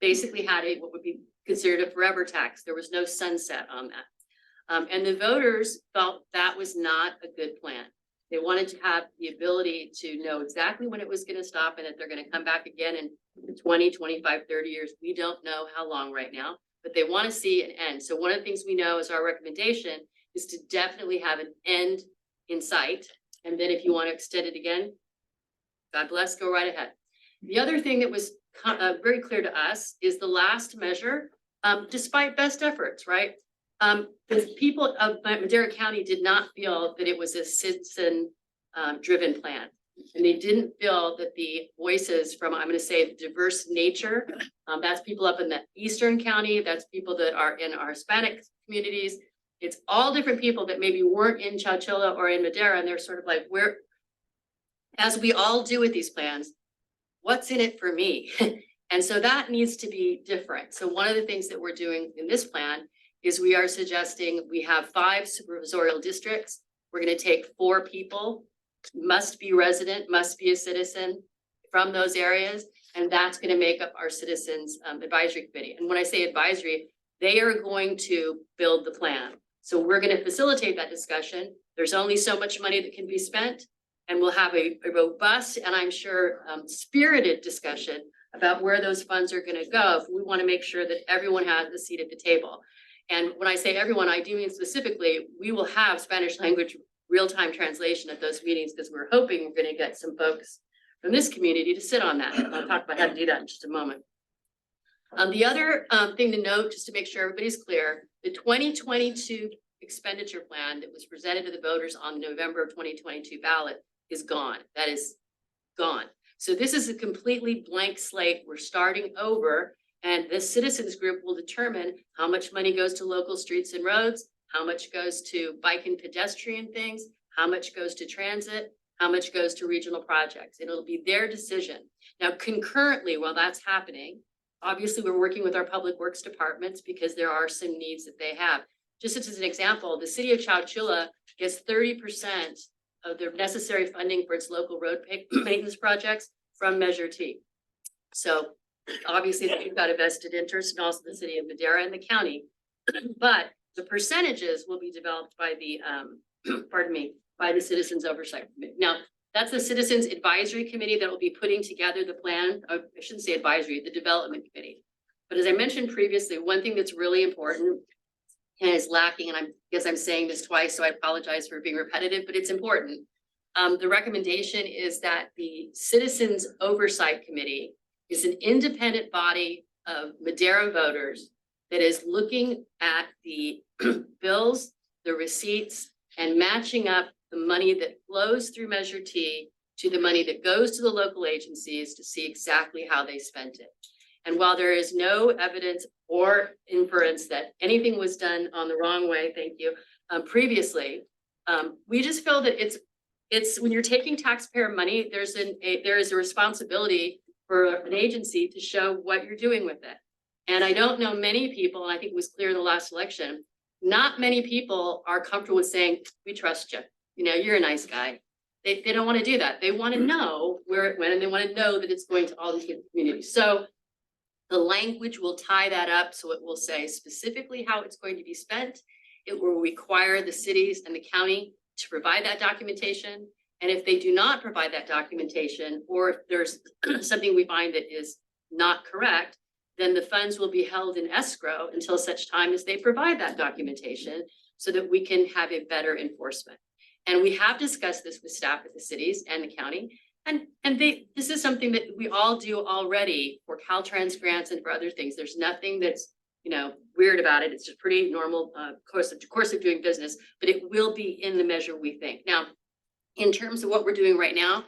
Speaker 9: basically had what would be considered a forever tax. There was no sunset on that. And the voters felt that was not a good plan. They wanted to have the ability to know exactly when it was going to stop and that they're going to come back again in 20, 25, 30 years. We don't know how long right now, but they want to see an end. So one of the things we know is our recommendation is to definitely have an end in sight. And then if you want to extend it again, God bless, go right ahead. The other thing that was very clear to us is the last measure, despite best efforts, right? The people of Madera County did not feel that it was a citizen driven plan. And they didn't feel that the voices from, I'm going to say, diverse nature, that's people up in the Eastern County, that's people that are in our Hispanic communities. It's all different people that maybe weren't in Chowchilla or in Madera, and they're sort of like, where, as we all do with these plans, what's in it for me? And so that needs to be different. So one of the things that we're doing in this plan is we are suggesting we have 5 supervisorial districts. We're gonna take 4 people, must be resident, must be a citizen from those areas, and that's gonna make up our citizens advisory committee. And when I say advisory, they are going to build the plan. So we're gonna facilitate that discussion. There's only so much money that can be spent, and we'll have a robust and I'm sure spirited discussion about where those funds are gonna go. If we wanna make sure that everyone has a seat at the table. And when I say everyone, I do mean specifically, we will have Spanish language real-time translation at those meetings because we're hoping we're gonna get some folks from this community to sit on that. I'll talk about how to do that in just a moment. The other thing to note, just to make sure everybody's clear, the 2022 expenditure plan that was presented to the voters on November of 2022 ballot is gone. That is gone. So this is a completely blank slate. We're starting over, and the citizens group will determine how much money goes to local streets and roads, how much goes to bike and pedestrian things, how much goes to transit, how much goes to regional projects. It'll be their decision. Now, concurrently, while that's happening, obviously, we're working with our public works departments because there are some needs that they have. Just as an example, the city of Chowchilla gets 30% of the necessary funding for its local road maintenance projects from Measure T. So obviously, we've got a vested interest, and also the city of Madera and the county. But the percentages will be developed by the, by the Citizens Oversight Committee. Now, that's the Citizens Advisory Committee that will be putting together the plan. I shouldn't say advisory, the development committee. But as I mentioned previously, one thing that's really important and is lacking, and I guess I'm saying this twice, so I apologize for being repetitive, but it's important. The recommendation is that the Citizens Oversight Committee is an independent body of Madera voters that is looking at the bills, the receipts, and matching up the money that flows through Measure T to the money that goes to the local agencies to see exactly how they spent it. And while there is no evidence or inference that anything was done on the wrong way, thank you, previously, we just feel that it's when you're taking taxpayer money, there is a responsibility for an agency to show what you're doing with it. And I don't know many people, and I think it was clear in the last election, not many people are comfortable with saying, we trust you. You know, you're a nice guy. They don't want to do that. They want to know where it went, and they want to know that it's going to all these communities. So the language will tie that up. So it will say specifically how it's going to be spent. It will require the cities and the county to provide that documentation. And if they do not provide that documentation, or if there's something we find that is not correct, then the funds will be held in escrow until such time as they provide that documentation so that we can have a better enforcement. And we have discussed this with staff at the cities and the county. And this is something that we all do already for Caltrans grants and for other things. There's nothing that's, you know, weird about it. It's just pretty normal course of doing business, but it will be in the measure we think. Now, in terms of what we're doing right now,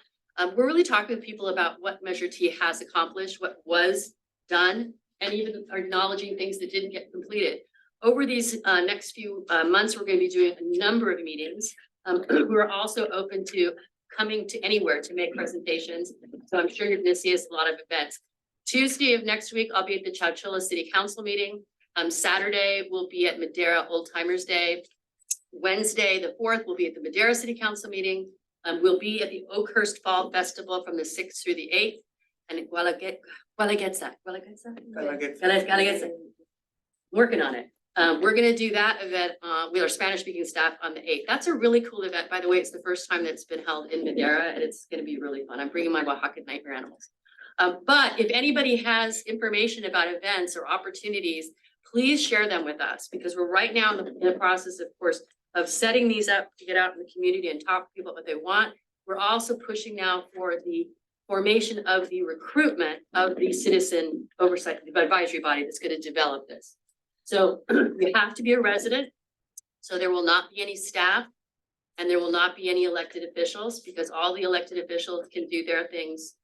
Speaker 9: we're really talking with people about what Measure T has accomplished, what was done, and even acknowledging things that didn't get completed. Over these next few months, we're going to be doing a number of meetings. We're also open to coming to anywhere to make presentations. So I'm sure you're going to see us a lot of events. Tuesday of next week, I'll be at the Chowchilla City Council meeting. Saturday, we'll be at Madera Old Timers Day. Wednesday, the 4th, we'll be at the Madera City Council meeting. We'll be at the Oakhurst Fall Festival from the 6th through the 8th. And Guelaguetza. Working on it. We're gonna do that event with our Spanish speaking staff on the 8th. That's a really cool event. By the way, it's the first time that's been held in Madera, and it's gonna be really fun. I'm bringing my Oaxacan nightmare animals. But if anybody has information about events or opportunities, please share them with us, because we're right now in the process, of course, of setting these up to get out in the community and talk to people about what they want. We're also pushing now for the formation of the recruitment of the citizen oversight advisory body that's going to develop this. So you have to be a resident. So there will not be any staff, and there will not be any elected officials, because all the elected officials can do their things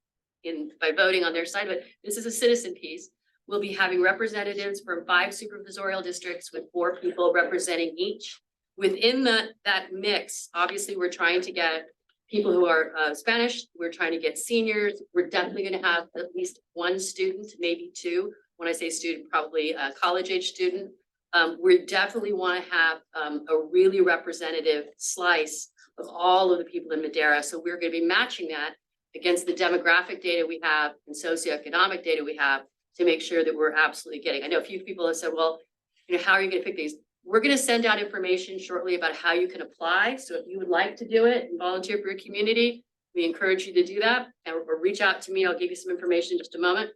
Speaker 9: by voting on their side. But this is a citizen piece. We'll be having representatives from 5 supervisorial districts with 4 people representing each. Within that mix, obviously, we're trying to get people who are Spanish. We're trying to get seniors. We're definitely going to have at least 1 student, maybe 2. When I say student, probably a college age student. We definitely want to have a really representative slice of all of the people in Madera. So we're going to be matching that against the demographic data we have and socioeconomic data we have to make sure that we're absolutely getting. I know a few people have said, well, you know, how are you going to pick these? We're going to send out information shortly about how you can apply. So if you would like to do it and volunteer for your community, we encourage you to do that, or reach out to me. I'll give you some information in just a moment.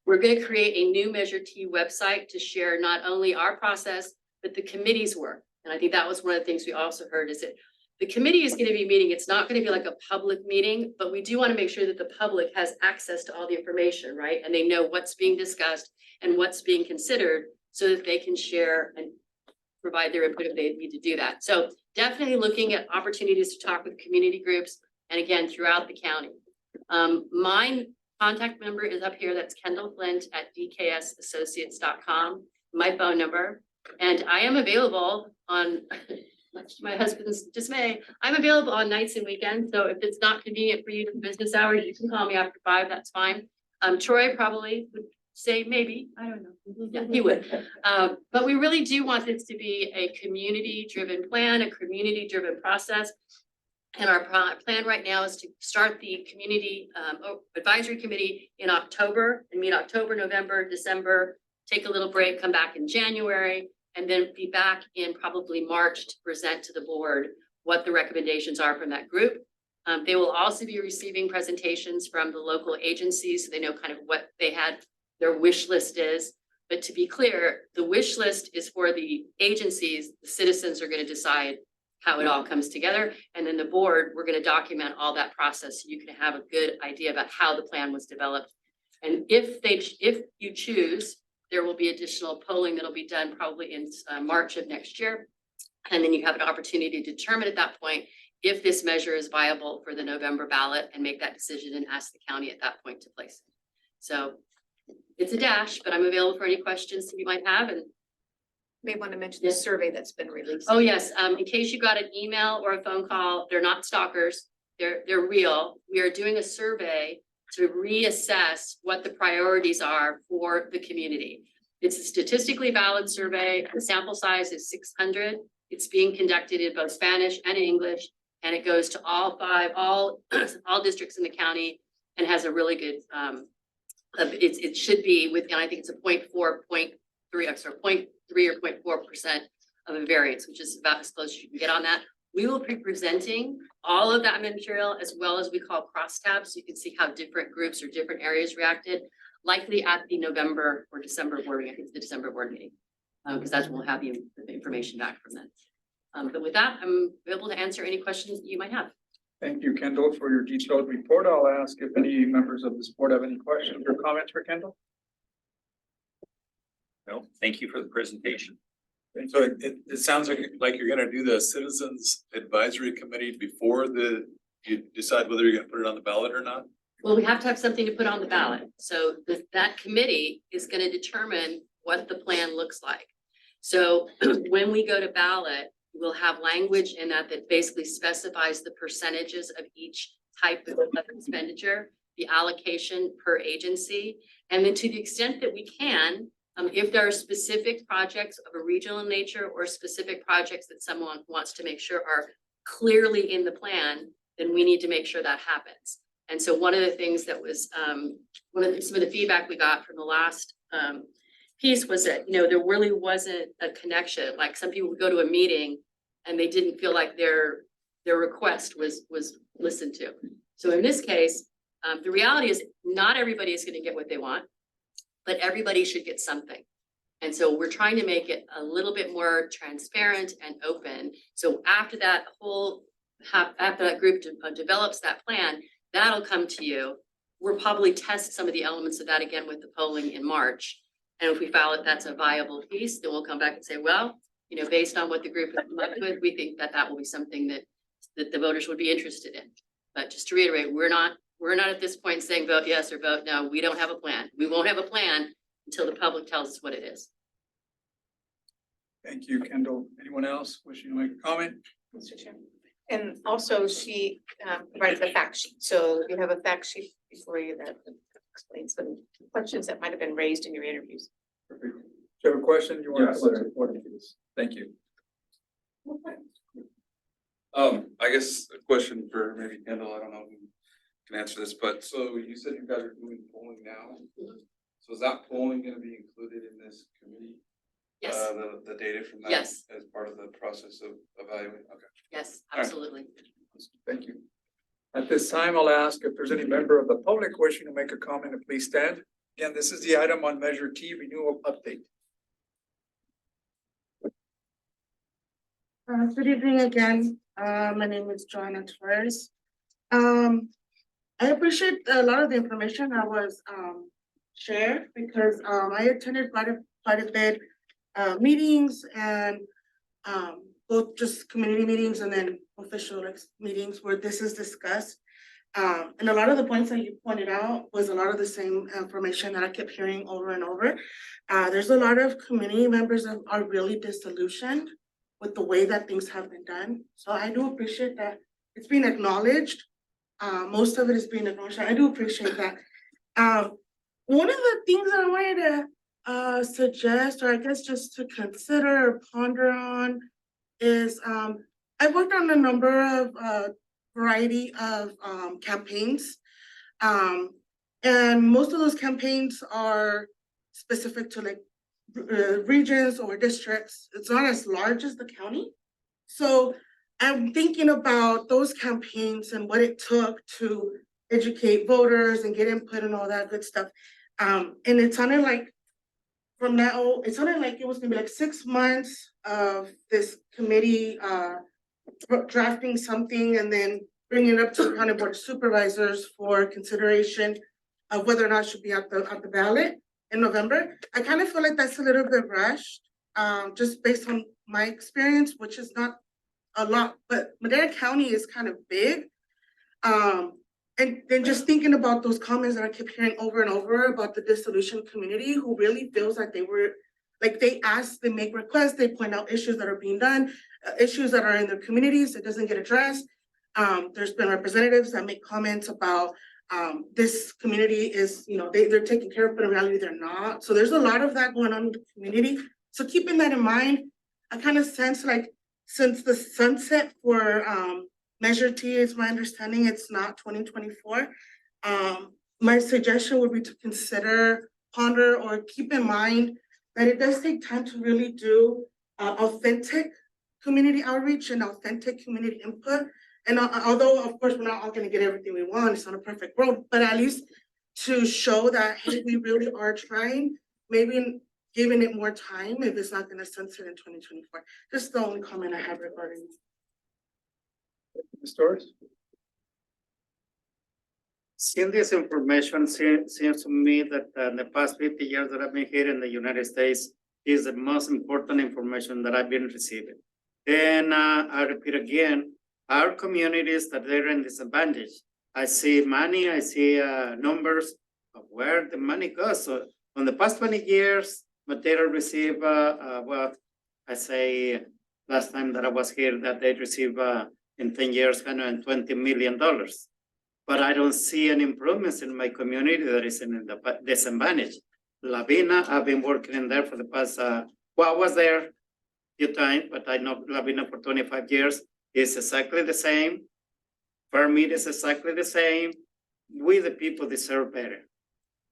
Speaker 9: We're going to create a new Measure T website to share not only our process, but the committee's work. And I think that was one of the things we also heard is that the committee is going to be meeting. It's not going to be like a public meeting, but we do want to make sure that the public has access to all the information, right? And they know what's being discussed and what's being considered so that they can share and provide their input if they need to do that. So definitely looking at opportunities to talk with community groups and again, throughout the county. My contact number is up here. That's Kendall Flint at dksassociates.com, my phone number. And I am available on, much to my husband's dismay, I'm available on nights and weekends. So if it's not convenient for you to business hours, you can call me after 5, that's fine. Troy probably would say maybe, I don't know. Yeah, he would. But we really do want this to be a community-driven plan, a community-driven process. And our plan right now is to start the community advisory committee in October and meet October, November, December, take a little break, come back in January, and then be back in probably March to present to the board what the recommendations are from that group. They will also be receiving presentations from the local agencies, so they know kind of what they had, their wish list is. But to be clear, the wish list is for the agencies. The citizens are going to decide how it all comes together. And then the board, we're going to document all that process so you can have a good idea about how the plan was developed. And if you choose, there will be additional polling that'll be done probably in March of next year. And then you have an opportunity to determine at that point if this measure is viable for the November ballot and make that decision and ask the county at that point to place it. So it's a dash, but I'm available for any questions that you might have. And
Speaker 10: May want to mention the survey that's been released.
Speaker 9: oh, yes. In case you got an email or a phone call, they're not stalkers. They're real. We are doing a survey to reassess what the priorities are for the community. It's a statistically valid survey. The sample size is 600. It's being conducted in both Spanish and English, and it goes to all districts in the county and has a really good, it should be within, I think it's a 0.3 or 0.4% of a variance, which is about as close as you can get on that. We will be presenting all of that material as well as we call crosstabs. So you can see how different groups or different areas reacted, likely at the November or December board meeting. I think it's the December board meeting, because that's when we'll have the information back from them. But with that, I'm able to answer any questions that you might have.
Speaker 1: Thank you, Kendall, for your detailed report. I'll ask if any members of this board have any questions or comments for Kendall.
Speaker 2: No, thank you for the presentation.
Speaker 12: So it sounds like you're gonna do the Citizens Advisory Committee before you decide whether you're gonna put it on the ballot or not?
Speaker 9: Well, we have to have something to put on the ballot. So that committee is going to determine what the plan looks like. So when we go to ballot, we'll have language in that basically specifies the percentages of each type of expenditure, the allocation per agency. And then to the extent that we can, if there are specific projects of a regional nature or specific projects that someone wants to make sure are clearly in the plan, then we need to make sure that happens. And so one of the things that was, some of the feedback we got from the last piece was that, you know, there really wasn't a connection. Like some people would go to a meeting and they didn't feel like their request was listened to. So in this case, the reality is not everybody is going to get what they want, but everybody should get something. And so we're trying to make it a little bit more transparent and open. So after that after that group develops that plan, that'll come to you. We'll probably test some of the elements of that again with the polling in March. And if we feel that that's a viable piece, then we'll come back and say, well, you know, based on what the group has come up with, we think that that will be something that the voters would be interested in. But just to reiterate, we're not at this point saying vote yes or vote no. We don't have a plan. We won't have a plan until the public tells us what it is.
Speaker 1: Thank you, Kendall. Anyone else wishing to make a comment?
Speaker 10: Mr. Chairman. And also she provides a fact sheet. So you have a fact sheet before you that explains some questions that might have been raised in your interviews.
Speaker 1: Perfect. you have a question? You want
Speaker 13: Yes,
Speaker 1: to?
Speaker 13: sir.
Speaker 1: Thank you.
Speaker 13: I guess a question for maybe Kendall, I don't know who can answer this, but so you said you guys are doing polling now? So is that polling gonna be included in this committee?
Speaker 9: Yes,
Speaker 13: The data from that?
Speaker 9: Yes.
Speaker 13: As part of the process of evaluating, okay.
Speaker 9: yes,
Speaker 13: right.
Speaker 9: absolutely.
Speaker 1: Thank you. At this time, I'll ask if there's any member of the public wishing to make a comment, and please stand. Again, this is the item on Measure T renewal update.
Speaker 7: Good evening again. My name is Joanna Torres. I appreciate a lot of the information that was shared because I attended quite a bit meetings and both just community meetings and then official meetings where this is discussed. And a lot of the points that you pointed out was a lot of the same information that I kept hearing over and over. There's a lot of community members that are really disillusioned with the way that things have been done. So I do appreciate that it's being acknowledged. Most of it is being acknowledged. I do appreciate that. One of the things that I wanted to suggest, or I guess just to consider or ponder on, is I worked on a number of variety of campaigns. And most of those campaigns are specific to like regions or districts. It's not as large as the county. So I'm thinking about those campaigns and what it took to educate voters and get input and all that good stuff. And it sounded like from now, it sounded like it was gonna be like 6 months of this committee drafting something and then bringing it up to the county board of supervisors for consideration of whether or not it should be at the ballot in November. I kind of feel like that's a little bit rushed, just based on my experience, which is not a lot, but Madera County is kind of big. And then just thinking about those comments that I kept hearing over and over about the dissolution community who really feels like they were, like they ask, they make requests, they point out issues that are being done, issues that are in their communities that doesn't get addressed. There's been representatives that make comments about this community is, you know, they're taking care of, but in reality they're not. So there's a lot of that going on in the community. So keeping that in mind, I kind of sense like since the sunset for Measure T is my understanding, it's not 2024. My suggestion would be to consider, ponder, or keep in mind that it does take time to really do authentic community outreach and authentic community input. And although, of course, we're not all gonna get everything we want, it's not a perfect world, but at least to show that, hey, we really are trying, maybe giving it more time if it's not gonna sunset in 2024. Just the only comment I have regarding this.
Speaker 1: Ms. Torres?
Speaker 6: Seeing this information seems to me that in the past 50 years that I've been here in the United States is the most important information that I've been receiving. And I repeat again, our communities that they're in disadvantage. I see money, I see numbers of where the money goes. So on the past 20 years, Madera received, well, I say last time that I was here that they received in 10 years, $120 million. But I don't see any improvements in my community that is in the disadvantage. Lavina, I've been working in there for the past, well, I was there a few times, but I know Lavina for 25 years. It's exactly the same. For me, it's exactly the same. We, the people, deserve better.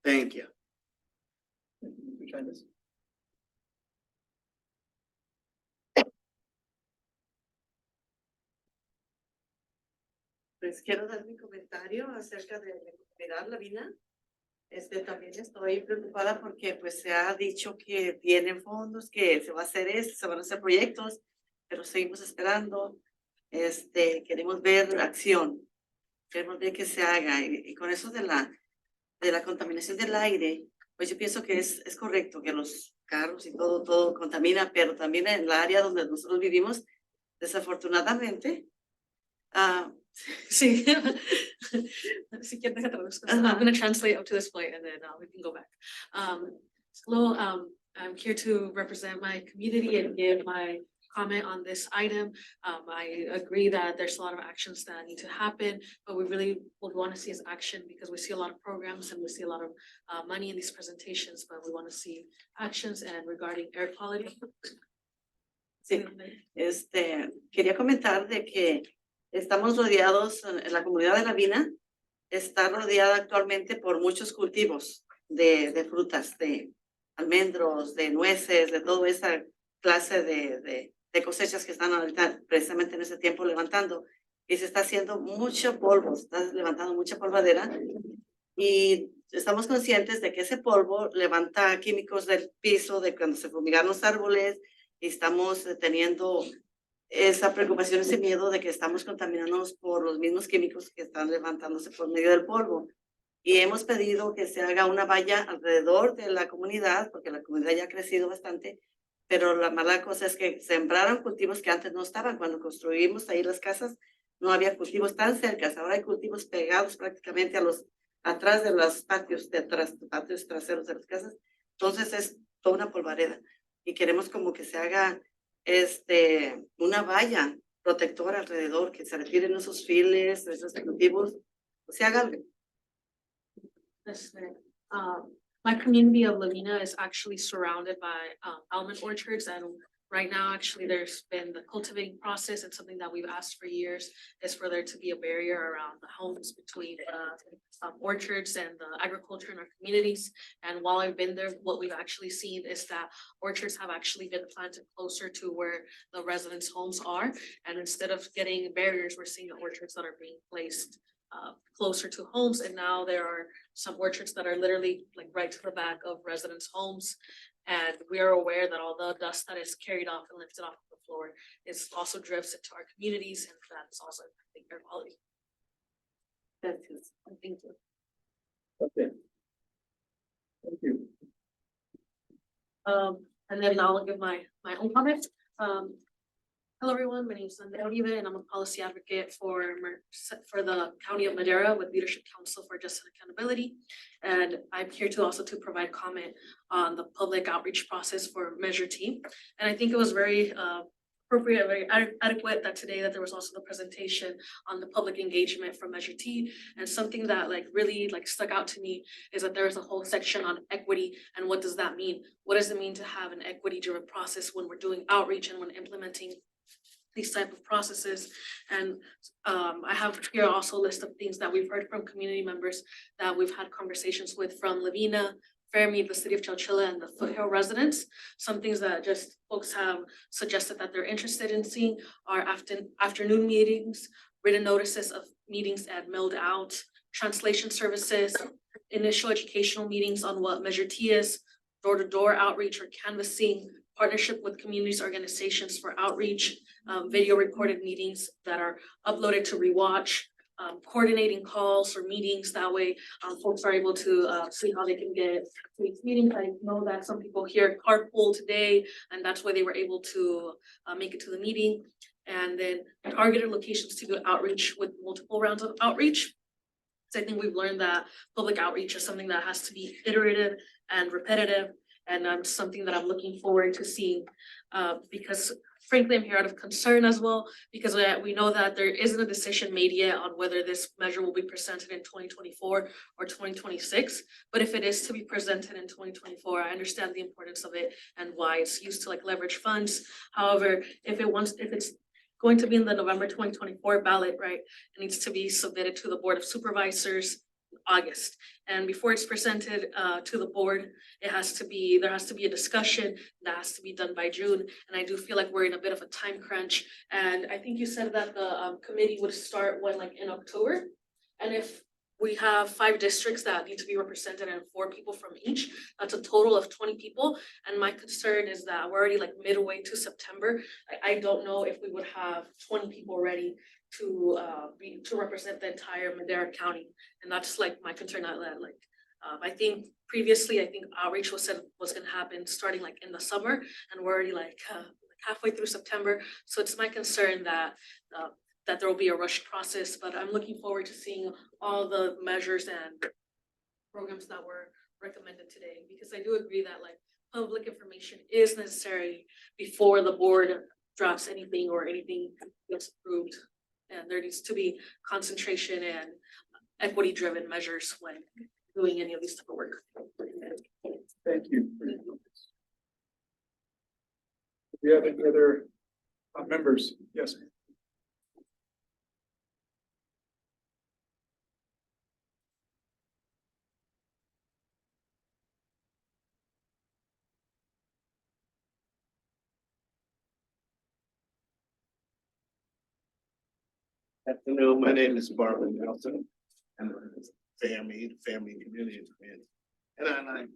Speaker 6: Thank you.
Speaker 4: Pues quiero dar mi comentario acerca de la comunidad lavina. También estoy preocupada porque pues se ha dicho que tienen fondos, que se va a hacer esto, se van a hacer proyectos, pero seguimos esperando. Queremos ver acción, queremos ver que se haga. Y con eso de la contaminación del aire, pues yo pienso que es correcto que los carros y todo contamina, pero también en el área donde nosotros vivimos, desafortunadamente,
Speaker 5: Sí. Si quieres dejar traduzco. I'm going to translate up to this point and then we can go back. Hello, I'm here to represent my community and give my comment on this item. I agree that there's a lot of actions that need to happen, but we really would want to see is action because we see a lot of programs and we see a lot of money in these presentations, but we want to see actions and regarding air quality.
Speaker 4: Sí. Quería comentar de que estamos rodeados, en la comunidad de La Vina, está rodeada actualmente por muchos cultivos de frutas, de almendros, de nueces, de toda esa clase de cosechas que están ahorita precisamente en ese tiempo levantando. Y se está haciendo mucho polvo, se está levantando mucha polvadera. Y estamos conscientes de que ese polvo levanta químicos del piso, de cuando se fumigan los árboles, y estamos teniendo esa preocupación, ese miedo de que estamos contaminándonos por los mismos químicos que están levantándose por medio del polvo. Y hemos pedido que se haga una valla alrededor de la comunidad, porque la comunidad ya ha crecido bastante, pero la mala cosa es que sembraron cultivos que antes no estaban. Cuando construimos ahí las casas, no había cultivos tan cerca, ahora hay cultivos pegados prácticamente atrás de los patios, patios traseros de las casas. Entonces es toda una polvareda. Y queremos como que se haga una valla protectora alrededor, que se retiren esos files, esos cultivos, o se haga algo.
Speaker 5: My community of Lavina is actually surrounded by almond orchards, and right now, actually, there's been the cultivating process, and something that we've asked for years is for there to be a barrier around the homes between orchards and the agriculture in our communities. And while I've been there, what we've actually seen is that orchards have actually been planted closer to where the residents' homes are. And instead of getting barriers, we're seeing orchards that are being placed closer to homes. And now there are some orchards that are literally like right to the back of residents' homes. And we are aware that all the dust that is carried off and lifted off the floor is also drifts into our communities, and that is also affecting air quality. Thank you.
Speaker 1: Okay. Thank you.
Speaker 5: And then I'll give my own comment. Hello, everyone. My name is Sandra Oliva, and I'm a policy advocate for the County of Madera with Leadership Council for Justice and Accountability. And I'm here to also to provide comment on the public outreach process for Measure T. And I think it was very appropriate, very adequate that today that there was also the presentation on the public engagement for Measure T. And something that really stuck out to me is that there is a whole section on equity and what does that mean? What does it mean to have an equity-driven process when we're doing outreach and when implementing these type of processes? And I have here also a list of things that we've heard from community members that we've had conversations with from Lavina, Fairmead, the city of Chowchilla, and the Foothill residents. Some things that just folks have suggested that they're interested in seeing are afternoon meetings, written notices of meetings at mailed out, translation services, initial educational meetings on what Measure T is, door-to-door outreach or canvassing, partnership with communities, organizations for outreach, video recorded meetings that are uploaded to rewatch, coordinating calls or meetings. That way folks are able to see how they can get to these meetings. I know that some people here carpool today, and that's why they were able to make it to the meeting. And then targeted locations to do outreach with multiple rounds of outreach. So I think we've learned that public outreach is something that has to be iterative and repetitive, and something that I'm looking forward to seeing, because frankly, I'm here out of concern as well, because we know that there isn't a decision made yet on whether this measure will be presented in 2024 or 2026. But if it is to be presented in 2024, I understand the importance of it and why it's used to leverage funds. However, if it's going to be in the November 2024 ballot, right, it needs to be submitted to the Board of Supervisors in August. And before it's presented to the board, there has to be a discussion that has to be done by June. And I do feel like we're in a bit of a time crunch. And I think you said that the committee would start in October. And if we have 5 districts that need to be represented and 4 people from each, that's a total of 20 people. And my concern is that we're already midway to September. I don't know if we would have 20 people ready to represent the entire Madera County. And that's my concern at that. I think previously, outreach was gonna happen starting in the summer, and we're already halfway through September. So it's my concern that there will be a rushed process, but I'm looking forward to seeing all the measures and programs that were recommended today, because I do agree that public information is necessary before the board drops anything or anything gets approved. And there needs to be concentration and equity driven measures when doing any of these type of work.
Speaker 1: Thank you. Do we have any other members? Yes.
Speaker 14: Afternoon, my name is Barbara Nelson, and family community friend. And I like,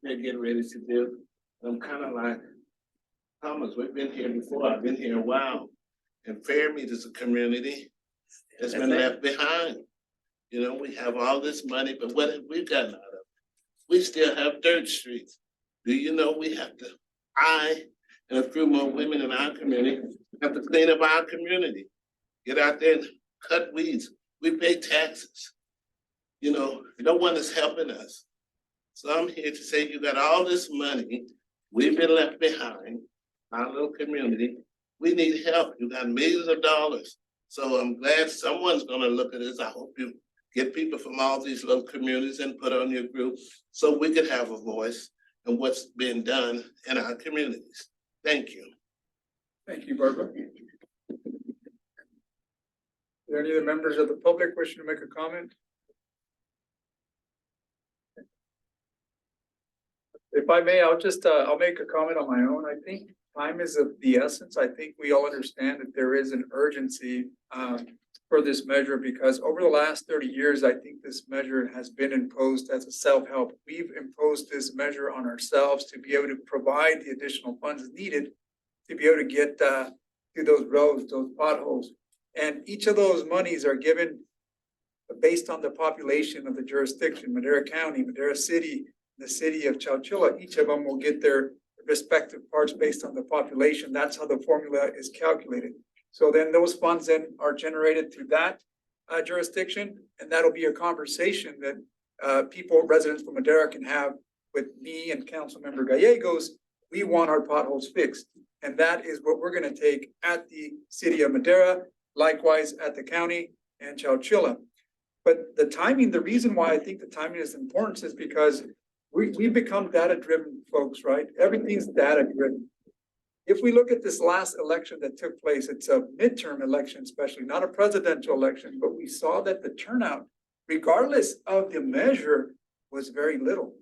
Speaker 14: they're getting ready to do, I'm kind of like, Thomas, we've been here before, I've been here a while. And Fairmead is a community that's been left behind. You know, we have all this money, but what have we gotten out of it? We still have dirt streets. Do you know we have to, I and a few more women in our community have to clean up our community. Get out there and cut weeds. We pay taxes. You know, no one is helping us. So I'm here to say you got all this money. We've been left behind, our little community. We need help. You got millions of dollars. So I'm glad someone's gonna look at this. I hope you get people from all these little communities and put on your group so we could have a voice in what's being done in our communities. Thank you.
Speaker 1: Thank you, Barbara. Are there any other members of the public wishing to make a comment? If I may, I'll make a comment on my own. I think time is of the essence. I think we all understand that there is an urgency for this measure because over the last 30 years, I think this measure has been imposed as a self-help. We've imposed this measure on ourselves to be able to provide the additional funds needed to be able to get to those roads, those potholes. And each of those monies are given based on the population of the jurisdiction, Madera County, Madera City, the city of Chowchilla. Each of them will get their respective parts based on the population. That's how the formula is calculated. So then those funds then are generated through that jurisdiction. And that'll be a conversation that people, residents from Madera can have with me and Councilmember Gallegos. We want our potholes fixed. And that is what we're gonna take at the city of Madera, likewise at the county and Chowchilla. But the timing, the reason why I think the timing is important is because we've become data-driven folks, right? Everything's data-driven. If we look at this last election that took place, it's a midterm election, especially not a presidential election, but we saw that the turnout, regardless of the measure, was very little.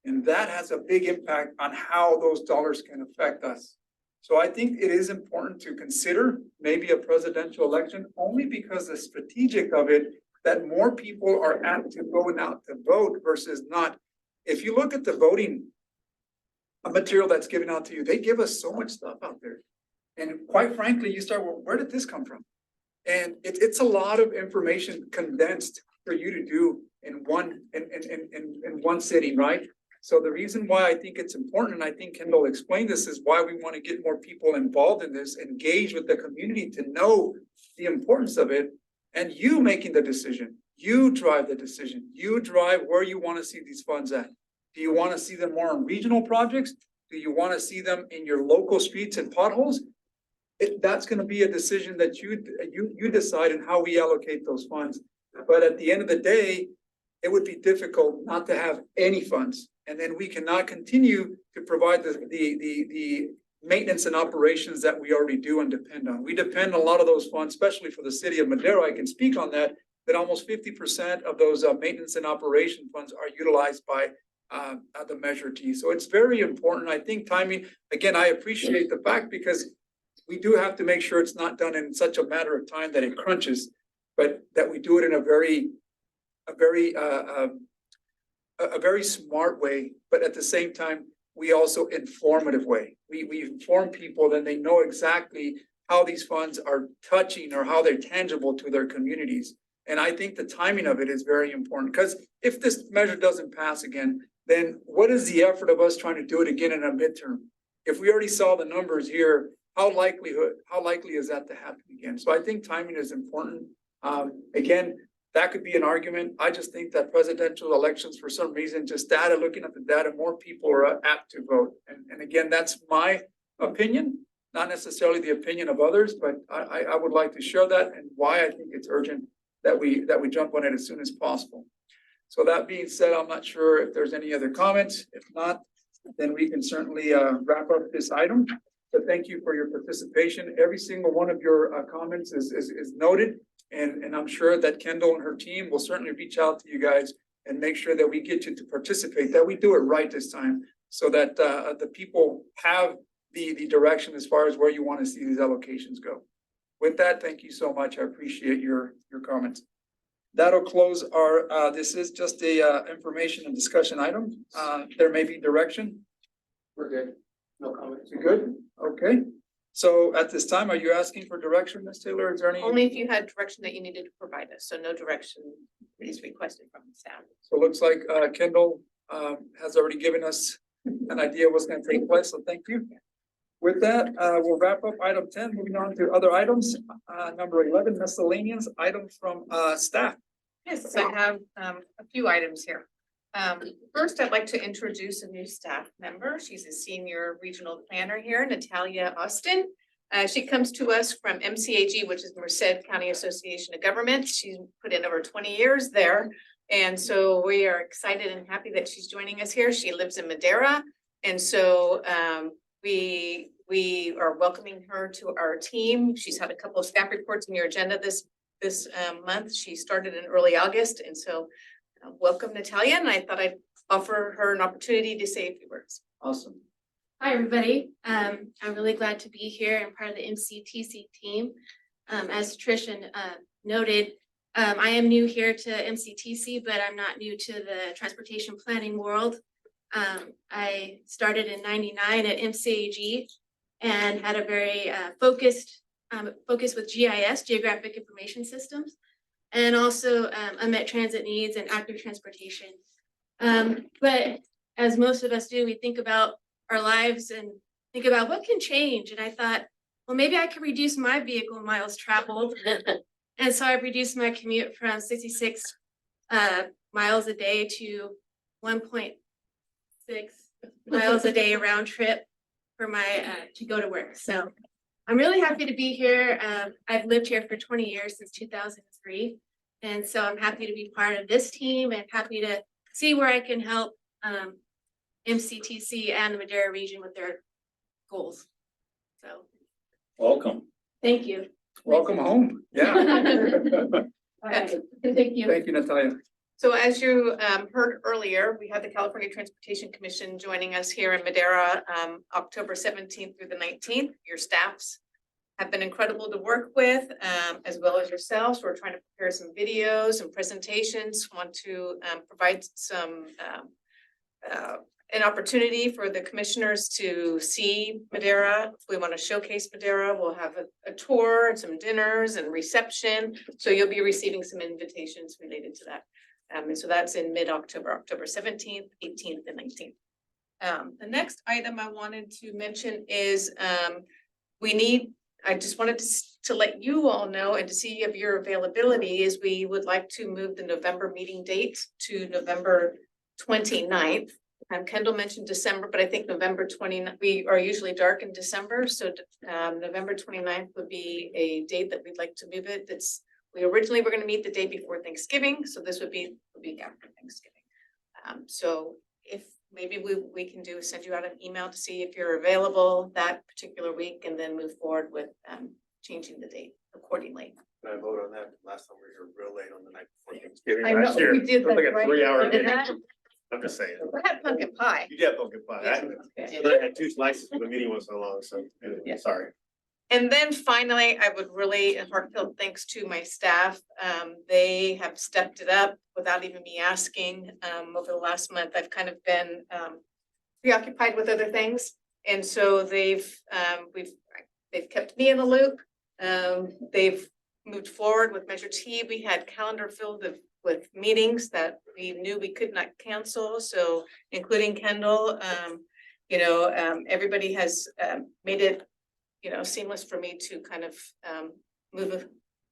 Speaker 1: And that has a big impact on how those dollars can affect us. So I think it is important to consider maybe a presidential election only because the strategic of it, that more people are apt to going out to vote versus not. If you look at the voting material that's given out to you, they give us so much stuff out there. And quite frankly, you start, well, where did this come from? And it's a lot of information condensed for you to do in one sitting, right? So the reason why I think it's important, and I think Kendall explained this, is why we want to get more people involved in this, engage with the community to know the importance of it, and you making the decision. You drive the decision. You drive where you want to see these funds at. Do you want to see them more on regional projects? Do you want to see them in your local streets and potholes? That's going to be a decision that you decide on how we allocate those funds. But at the end of the day, it would be difficult not to have any funds. And then we cannot continue to provide the maintenance and operations that we already do and depend on. We depend on a lot of those funds, especially for the city of Madera. I can speak on that almost 50% of those maintenance and operation funds are utilized by the Measure T. So it's very important. I think timing, again, I appreciate the fact because we do have to make sure it's not done in such a matter of time that it crunches, but that we do it in a very smart way, but at the same time, we also informative way. We inform people, then they know exactly how these funds are touching or how they're tangible to their communities. And I think the timing of it is very important because if this measure doesn't pass again, then what is the effort of us trying to do it again in a midterm? If we already saw the numbers here, how likely is that to happen again? So I think timing is important. Again, that could be an argument. I just think that presidential elections, for some reason, just looking at the data, more people are apt to vote. And again, that's my opinion. not necessarily the opinion of others, but I would like to share that and why I think it's urgent that we jump on it as soon as possible. So that being said, I'm not sure if there's any other comments. If not, then we can certainly wrap up this item. But thank you for your participation. Every single one of your comments is noted. And I'm sure that Kendall and her team will certainly reach out to you guys and make sure that we get you to participate, that we do it right this time, so that the people have the direction as far as where you want to see these allocations go. With that, thank you so much. I appreciate your comments. That'll close our, this is just a information and discussion item. There may be direction.
Speaker 8: We're good. No comments.
Speaker 1: You good? Okay. So at this time, are you asking for direction, Ms. Taylor? Is there any?
Speaker 10: Only if you had direction that you needed to provide us, so no direction is requested from the staff.
Speaker 1: So it looks like Kendall has already given us an idea of what's going to take place, so thank you. With that, we'll wrap up item 10, moving on to other items. Number 11, miscellaneous items from staff.
Speaker 10: Yes, I have a few items here. First, I'd like to introduce a new staff member. She's a senior regional planner here, Natalia Austin. She comes to us from MCAG, which is Merced County Association of Governments. She's put in over 20 years there. And so we are excited and happy that she's joining us here. She lives in Madera. And so we are welcoming her to our team. She's had a couple of staff reports in your agenda this month. She started in early August. And so welcome, Natalia. And I thought I'd offer her an opportunity to say a few words.
Speaker 1: Awesome.
Speaker 15: Hi, everybody. I'm really glad to be here and part of the MCTC team. As Tricia noted, I am new here to MCTC, but I'm not new to the transportation planning world. I started in '99 at MCAG and had a very focus with GIS, Geographic Information Systems, and also unmet transit needs and active transportation. But as most of us do, we think about our lives and think about what can change. And I thought, well, maybe I could reduce my vehicle miles traveled. And so I reduced my commute from 66 miles a day to 1.6 miles a day round trip for my to go to work. So I'm really happy to be here. I've lived here for 20 years, since 2003. And so I'm happy to be part of this team and happy to see where I can help MCTC and the Madera region with their goals. So
Speaker 2: Welcome.
Speaker 15: thank you.
Speaker 1: Welcome home. Yeah.
Speaker 15: Thank you.
Speaker 1: Thank you, Natalia.
Speaker 10: So as you heard earlier, we had the California Transportation Commission joining us here in Madera, October 17th through the 19th. Your staffs have been incredible to work with, as well as yourselves. We're trying to prepare some videos and presentations, want to provide some an opportunity for the commissioners to see Madera. We want to showcase Madera. We'll have a tour and some dinners and reception. So you'll be receiving some invitations related to that. And so that's in mid-October, October 17th, 18th, and 19th. The next item I wanted to mention is I just wanted to let you all know and to see if your availability is we would like to move the November meeting date to November 29th. Kendall mentioned December, but I think November 29th, we are usually dark in December. So November 29th would be a date that we'd like to move it. We originally were going to meet the day before Thanksgiving. So this would be the week after Thanksgiving. So if maybe we can send you out an email to see if you're available that particular week and then move forward with changing the date accordingly.
Speaker 14: Can I vote on that? Last time we were real late on the night before Thanksgiving.
Speaker 10: I know,
Speaker 14: last year.
Speaker 10: we did
Speaker 14: It was
Speaker 10: that,
Speaker 14: like a
Speaker 10: right?
Speaker 14: 3-hour
Speaker 10: We did
Speaker 14: meeting.
Speaker 10: that?
Speaker 14: I'm just saying.
Speaker 10: We had pumpkin pie.
Speaker 14: You get pumpkin pie. I had 2 slices, but the meeting was so long, so
Speaker 10: Yeah.
Speaker 14: sorry.
Speaker 10: And then finally, I would really, and heartfelt thanks to my staff. They have stepped it up without even me asking. Over the last month, I've kind of been preoccupied with other things. And so they've kept me in the loop. They've moved forward with Measure T. We had calendar filled with meetings that we knew we could not cancel. So including Kendall, everybody has made it seamless for me to kind of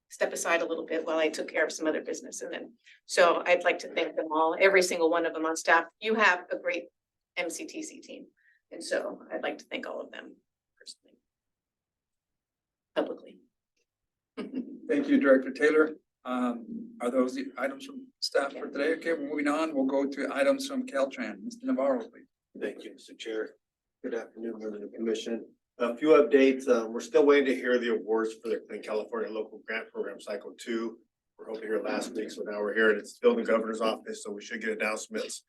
Speaker 10: step aside a little bit while I took care of some other business. And then, so I'd like to thank them all, every single one of them on staff. You have a great MCTC team. And so I'd like to thank all of them personally. publicly.
Speaker 1: Thank you, Director Taylor. Are those the items from staff for today? Okay, we're moving on. We'll go to items from Caltrans. Mr. Navarro, please.
Speaker 16: Thank you, Mr. Chair. Good afternoon, members of the commission. A few updates. We're still waiting to hear the awards for the Clean California Local Grant Program Cycle 2. We're hoping to hear last week, so now we're here and it's still in the governor's office, so we should get announcements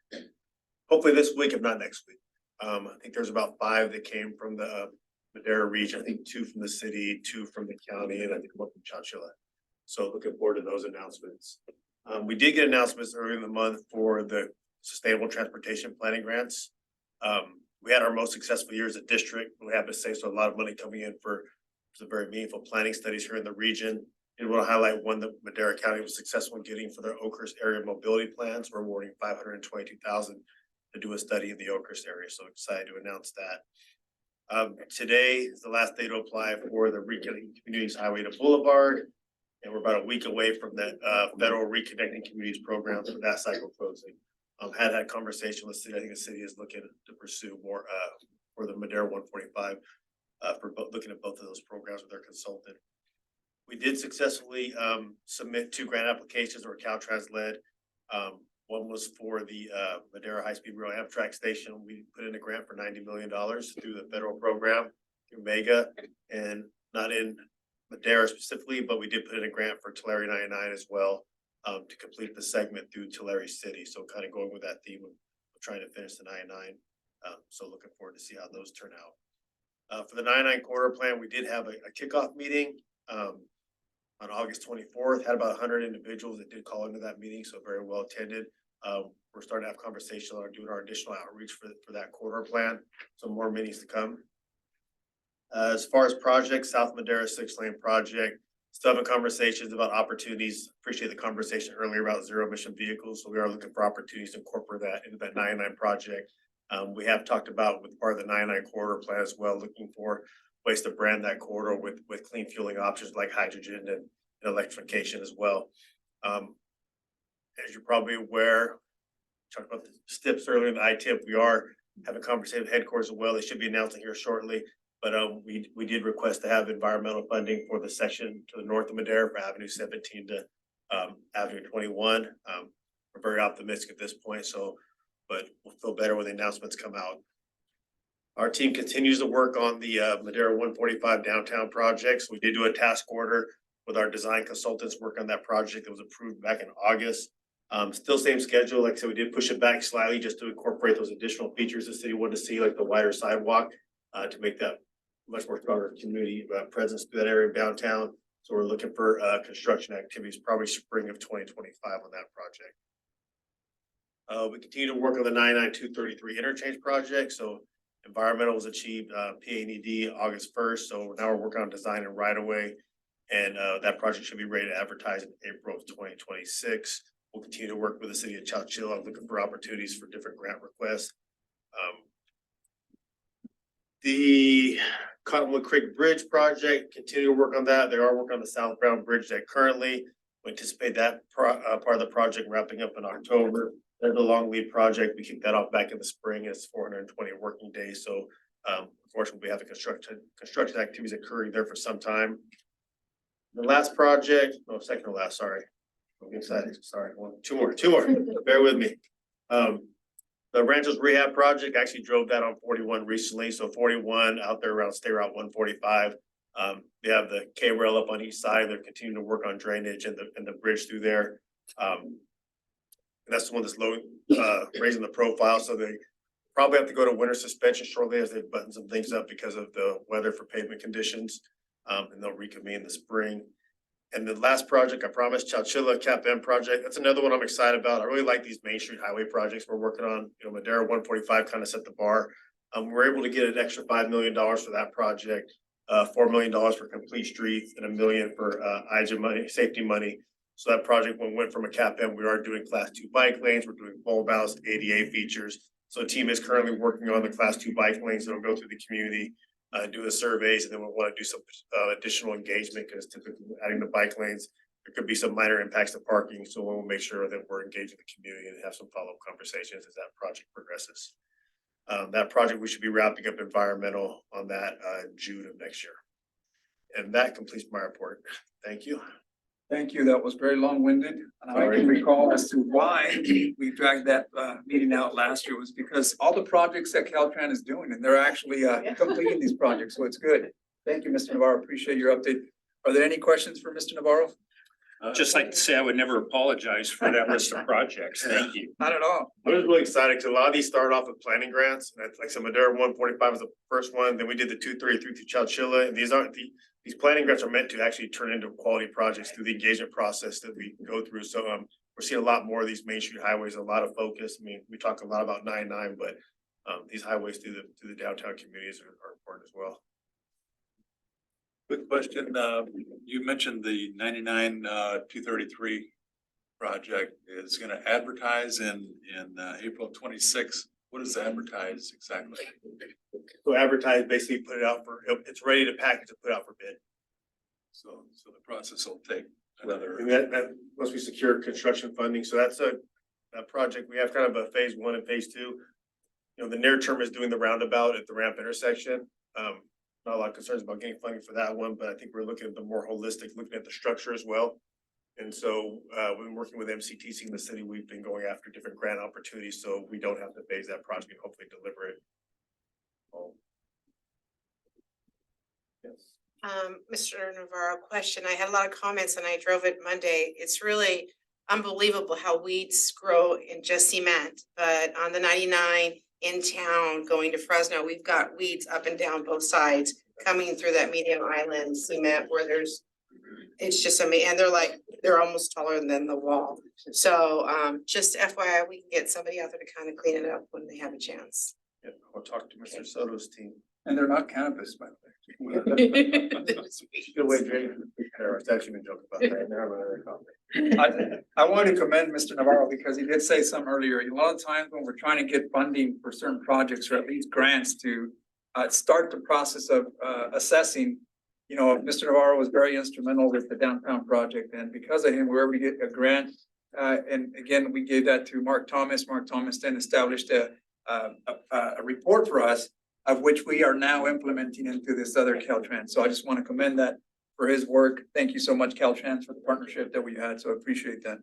Speaker 16: hopefully this week, if not next week. I think there's about 5 that came from the Madera region. I think 2 from the city, 2 from the county, and I think 1 from Chowchilla. So looking forward to those announcements. We did get announcements earlier in the month for the Sustainable Transportation Planning Grants. We had our most successful year as a district. We have to say, so a lot of money coming in for some very meaningful planning studies here in the region. And want to highlight one that Madera County was successful in getting for their Oakhurst area mobility plans. We're awarding $522,000 to do a study in the Oakhurst area. So excited to announce that. Today is the last day to apply for the Reconnecting Communities Highway to Boulevard. And we're about a week away from that federal Reconnecting Communities program for that cycle closing. Had conversation with the city. I think the city is looking to pursue more for the Madera 145 looking at both of those programs with their consultant. We did successfully submit 2 grant applications that were Caltrans led. One was for the Madera High Speed Rail Amtrak station. We put in a grant for $90 million through the federal program through MEGA, and not in Madera specifically, but we did put in a grant for Tulare 99 as well. To complete the segment through Tulare City. So kind of going with that theme of trying to finish the 99. So looking forward to see how those turn out. For the 99 corridor plan, we did have a kickoff meeting on August 24th. Had about 100 individuals that did call into that meeting, so very well attended. We're starting to have conversations on doing our additional outreach for that corridor plan. So more meetings to come. As far as projects, South Madera 6-lane project. Still having conversations about opportunities. Appreciate the conversation earlier about zero emission vehicles. So we are looking for opportunities to incorporate that into that 99 project. We have talked about with part of the 99 corridor plan as well, looking for ways to brand that corridor with clean fueling options like hydrogen and electrification as well. As you're probably aware, talked about the STIPs earlier in the ITIP. We are having a conversation with headquarters as well. They should be announcing here shortly. But we did request to have environmental funding for the section to the north of Madera for Avenue 17 to Avenue 21. We're very optimistic at this point, but we'll feel better when the announcements come out. Our team continues to work on the Madera 145 downtown projects. We did do a task order with our design consultants work on that project that was approved back in August. Still same schedule. Like I said, we did push it back slightly just to incorporate those additional features the city wanted to see, like the wider sidewalk, to make that much more stronger community presence through that area of downtown. So we're looking for construction activities, probably spring of 2025 on that project. We continue to work on the 99233 interchange project. So environmental was achieved PA&ED August 1st. So now we're working on design and right of way. And that project should be ready to advertise in April of 2026. We'll continue to work with the city of Chowchilla, looking for opportunities for different grant requests. The Cottonwood Creek Bridge project, continue to work on that. They are working on the southbound bridge that currently we anticipate that part of the project wrapping up in October. There's a long lead project. We kicked that off back in the spring. It's 420 working days. So unfortunately, we have the construction activities occurring there for some time. The last project, second to last, sorry. I'm excited. Sorry, two more. Bear with me. The Ranchos Rehab Project, actually drove that on 41 recently. So 41 out there around State Route 145. They have the K-rail up on each side. They're continuing to work on drainage and the bridge through there. And that's the one that's low, raising the profile. So they probably have to go to winter suspension shortly as they button some things up because of the weather for pavement conditions. And they'll reconvene in the spring. And the last project, I promised, Chowchilla CAP-M project. That's another one I'm excited about. I really like these Main Street highway projects we're working on. Madera 145 kind of set the bar. We're able to get an extra $5 million for that project, $4 million for complete streets, and $1 million for IJA money, safety money. So that project went from a CAP-M. We are doing Class 2 bike lanes. We're doing bulb outs, ADA features. So the team is currently working on the Class 2 bike lanes that'll go through the community. Do the surveys, and then we'll want to do some additional engagement because typically adding the bike lanes, there could be some minor impacts to parking. So we'll make sure that we're engaging the community and have some follow-up conversations as that project progresses. That project, we should be wrapping up environmental on that in June of next year. And that completes my report. Thank you.
Speaker 1: Thank you. That was very long-winded. And I can recall as to why we dragged that meeting out last year was because all the projects that Caltrans is doing, and they're actually completing these projects, so it's good. Thank you, Mr. Navarro. Appreciate your update. Are there any questions for Mr. Navarro?
Speaker 2: Just like to say, I would never apologize for that list of projects. Thank you.
Speaker 1: Not at all.
Speaker 16: I was really excited because a lot of these started off with planning grants. And it's like some Madera 145 was the first one. Then we did the 233 through Chowchilla. And these planning grants are meant to actually turn into quality projects through the engagement process that we go through. So we're seeing a lot more of these Main Street highways, a lot of focus. I mean, we talk a lot about 99, but these highways through the downtown communities are important as well.
Speaker 12: Quick question, you mentioned the 99 233 project is gonna advertise in April 26. What does advertise exactly?
Speaker 16: So advertise, basically put it out it's ready to package and put out for bid.
Speaker 12: So the process will take another.
Speaker 16: And that once we secure construction funding, so that's a project, we have kind of a phase 1 and phase 2. You know, the near term is doing the roundabout at the ramp intersection. Not a lot of concerns about getting funding for that one, but I think we're looking at the more holistic, looking at the structure as well. And so we've been working with MCTC in the city. We've been going after different grant opportunities, so we don't have to phase that project and hopefully deliver it. Yes.
Speaker 17: Mr. Navarro, question. I had a lot of comments and I drove it Monday. It's really unbelievable how weeds grow in just cement, but on the 99 in town going to Fresno, we've got weeds up and down both sides coming through that medium island cement where it's just amazing. And they're almost taller than the wall. So just FYI, we can get somebody out there to kind of clean it up when they have a chance.
Speaker 16: Yeah, I'll talk to Mr. Soto's team.
Speaker 1: And they're not cannabis, by the way.
Speaker 16: Good way to it's actually been joking about that. Now I'm gonna
Speaker 1: I want to commend Mr. Navarro because he did say some earlier. A lot of times when we're trying to get funding for certain projects or at least grants to start the process of assessing, you know, Mr. Navarro was very instrumental with the downtown project, and because of him, we were able to get a grant. And again, we gave that to Mark Thomas. Mark Thomas then established a report for us, of which we are now implementing into this other Caltrans. So I just want to commend that for his work. Thank you so much, Caltrans, for the partnership that we had. So I appreciate that.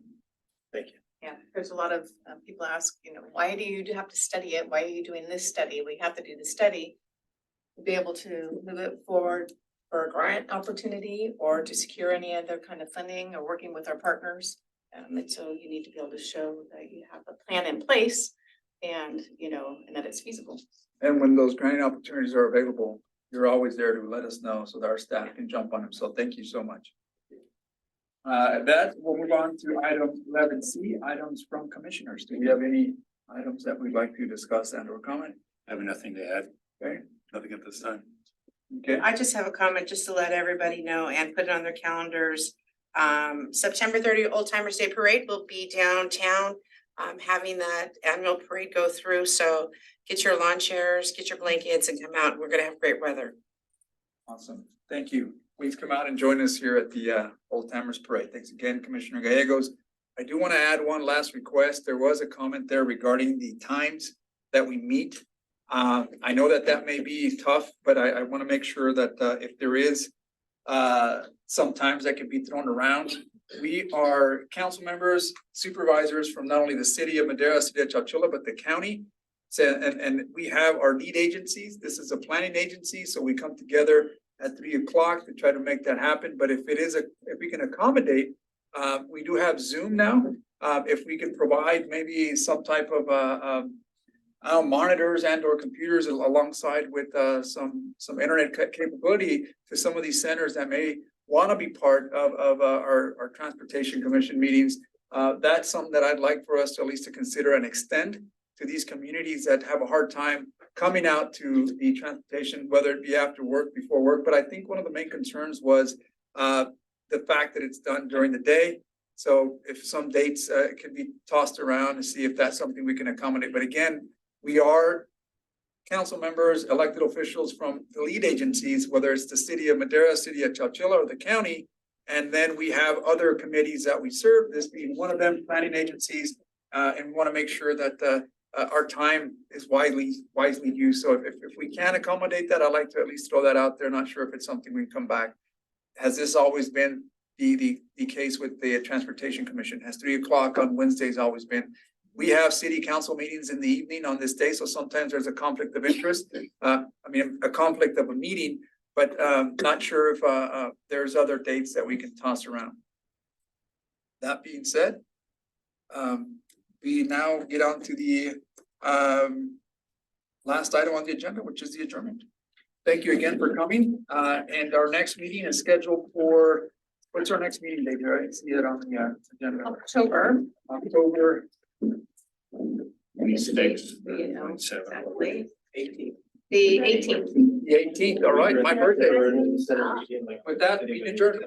Speaker 16: Thank you.
Speaker 10: Yeah, there's a lot of people ask, you know, why do you have to study it? Why are you doing this study? We have to do the study to be able to move it forward for a grant opportunity or to secure any other kind of funding or working with our partners. And so you need to be able to show that you have a plan in place and, you know, and that it's feasible.
Speaker 1: And when those grant opportunities are available, you're always there to let us know so that our staff can jump on them. So thank you so much. That we'll move on to item 11C, items from commissioners. Do we have any items that we'd like to discuss and or comment?
Speaker 2: I have nothing to add.
Speaker 1: Okay,
Speaker 12: Nothing at this time.
Speaker 1: okay.
Speaker 17: I just have a comment just to let everybody know and put it on their calendars. September 30th Old Timers Day Parade will be downtown, having that annual parade go through. So get your lawn chairs, get your blankets and come out. We're gonna have great weather.
Speaker 1: Awesome. Thank you. Please come out and join us here at the Old Timers Parade. Thanks again, Commissioner Gallegos. I do want to add one last request. There was a comment there regarding the times that we meet. I know that may be tough, but I want to make sure that if there is sometimes that can be thrown around. We are council members, supervisors from not only the city of Madera, city of Chowchilla, but the county. So, and we have our lead agencies. This is a planning agency, so we come together at 3 o'clock to try to make that happen. But if we can accommodate, we do have Zoom now. If we can provide maybe some type of monitors and or computers alongside with some internet capability to some of these centers that may want to be part of our transportation commission meetings. That's something that I'd like for us to at least to consider and extend to these communities that have a hard time coming out to the transportation, whether it be after work, before work. But I think one of the main concerns was the fact that it's done during the day. So if some dates can be tossed around to see if that's something we can accommodate. But again, we are council members, elected officials from the lead agencies, whether it's the city of Madera, city of Chowchilla, or the county. And then we have other committees that we serve, this being one of them, planning agencies. And we want to make sure that our time is wisely used. So if we can accommodate that, I'd like to at least throw that out there. Not sure if it's something we can come back has this always been the case with the Transportation Commission? Has 3 o'clock on Wednesdays always been? We have city council meetings in the evening on this day, so sometimes there's a conflict of interest. I mean, a conflict of a meeting, but not sure if there's other dates that we can toss around. That being said, we now get on to the last item on the agenda, which is the adjournment. Thank you again for coming, and our next meeting is scheduled for, what's our next meeting date, right? See it on the agenda. October
Speaker 2: 26th.
Speaker 9: Exactly.
Speaker 8: 18th.
Speaker 9: The 18th.
Speaker 1: The 18th, all right, my birthday. With that, we adjourn.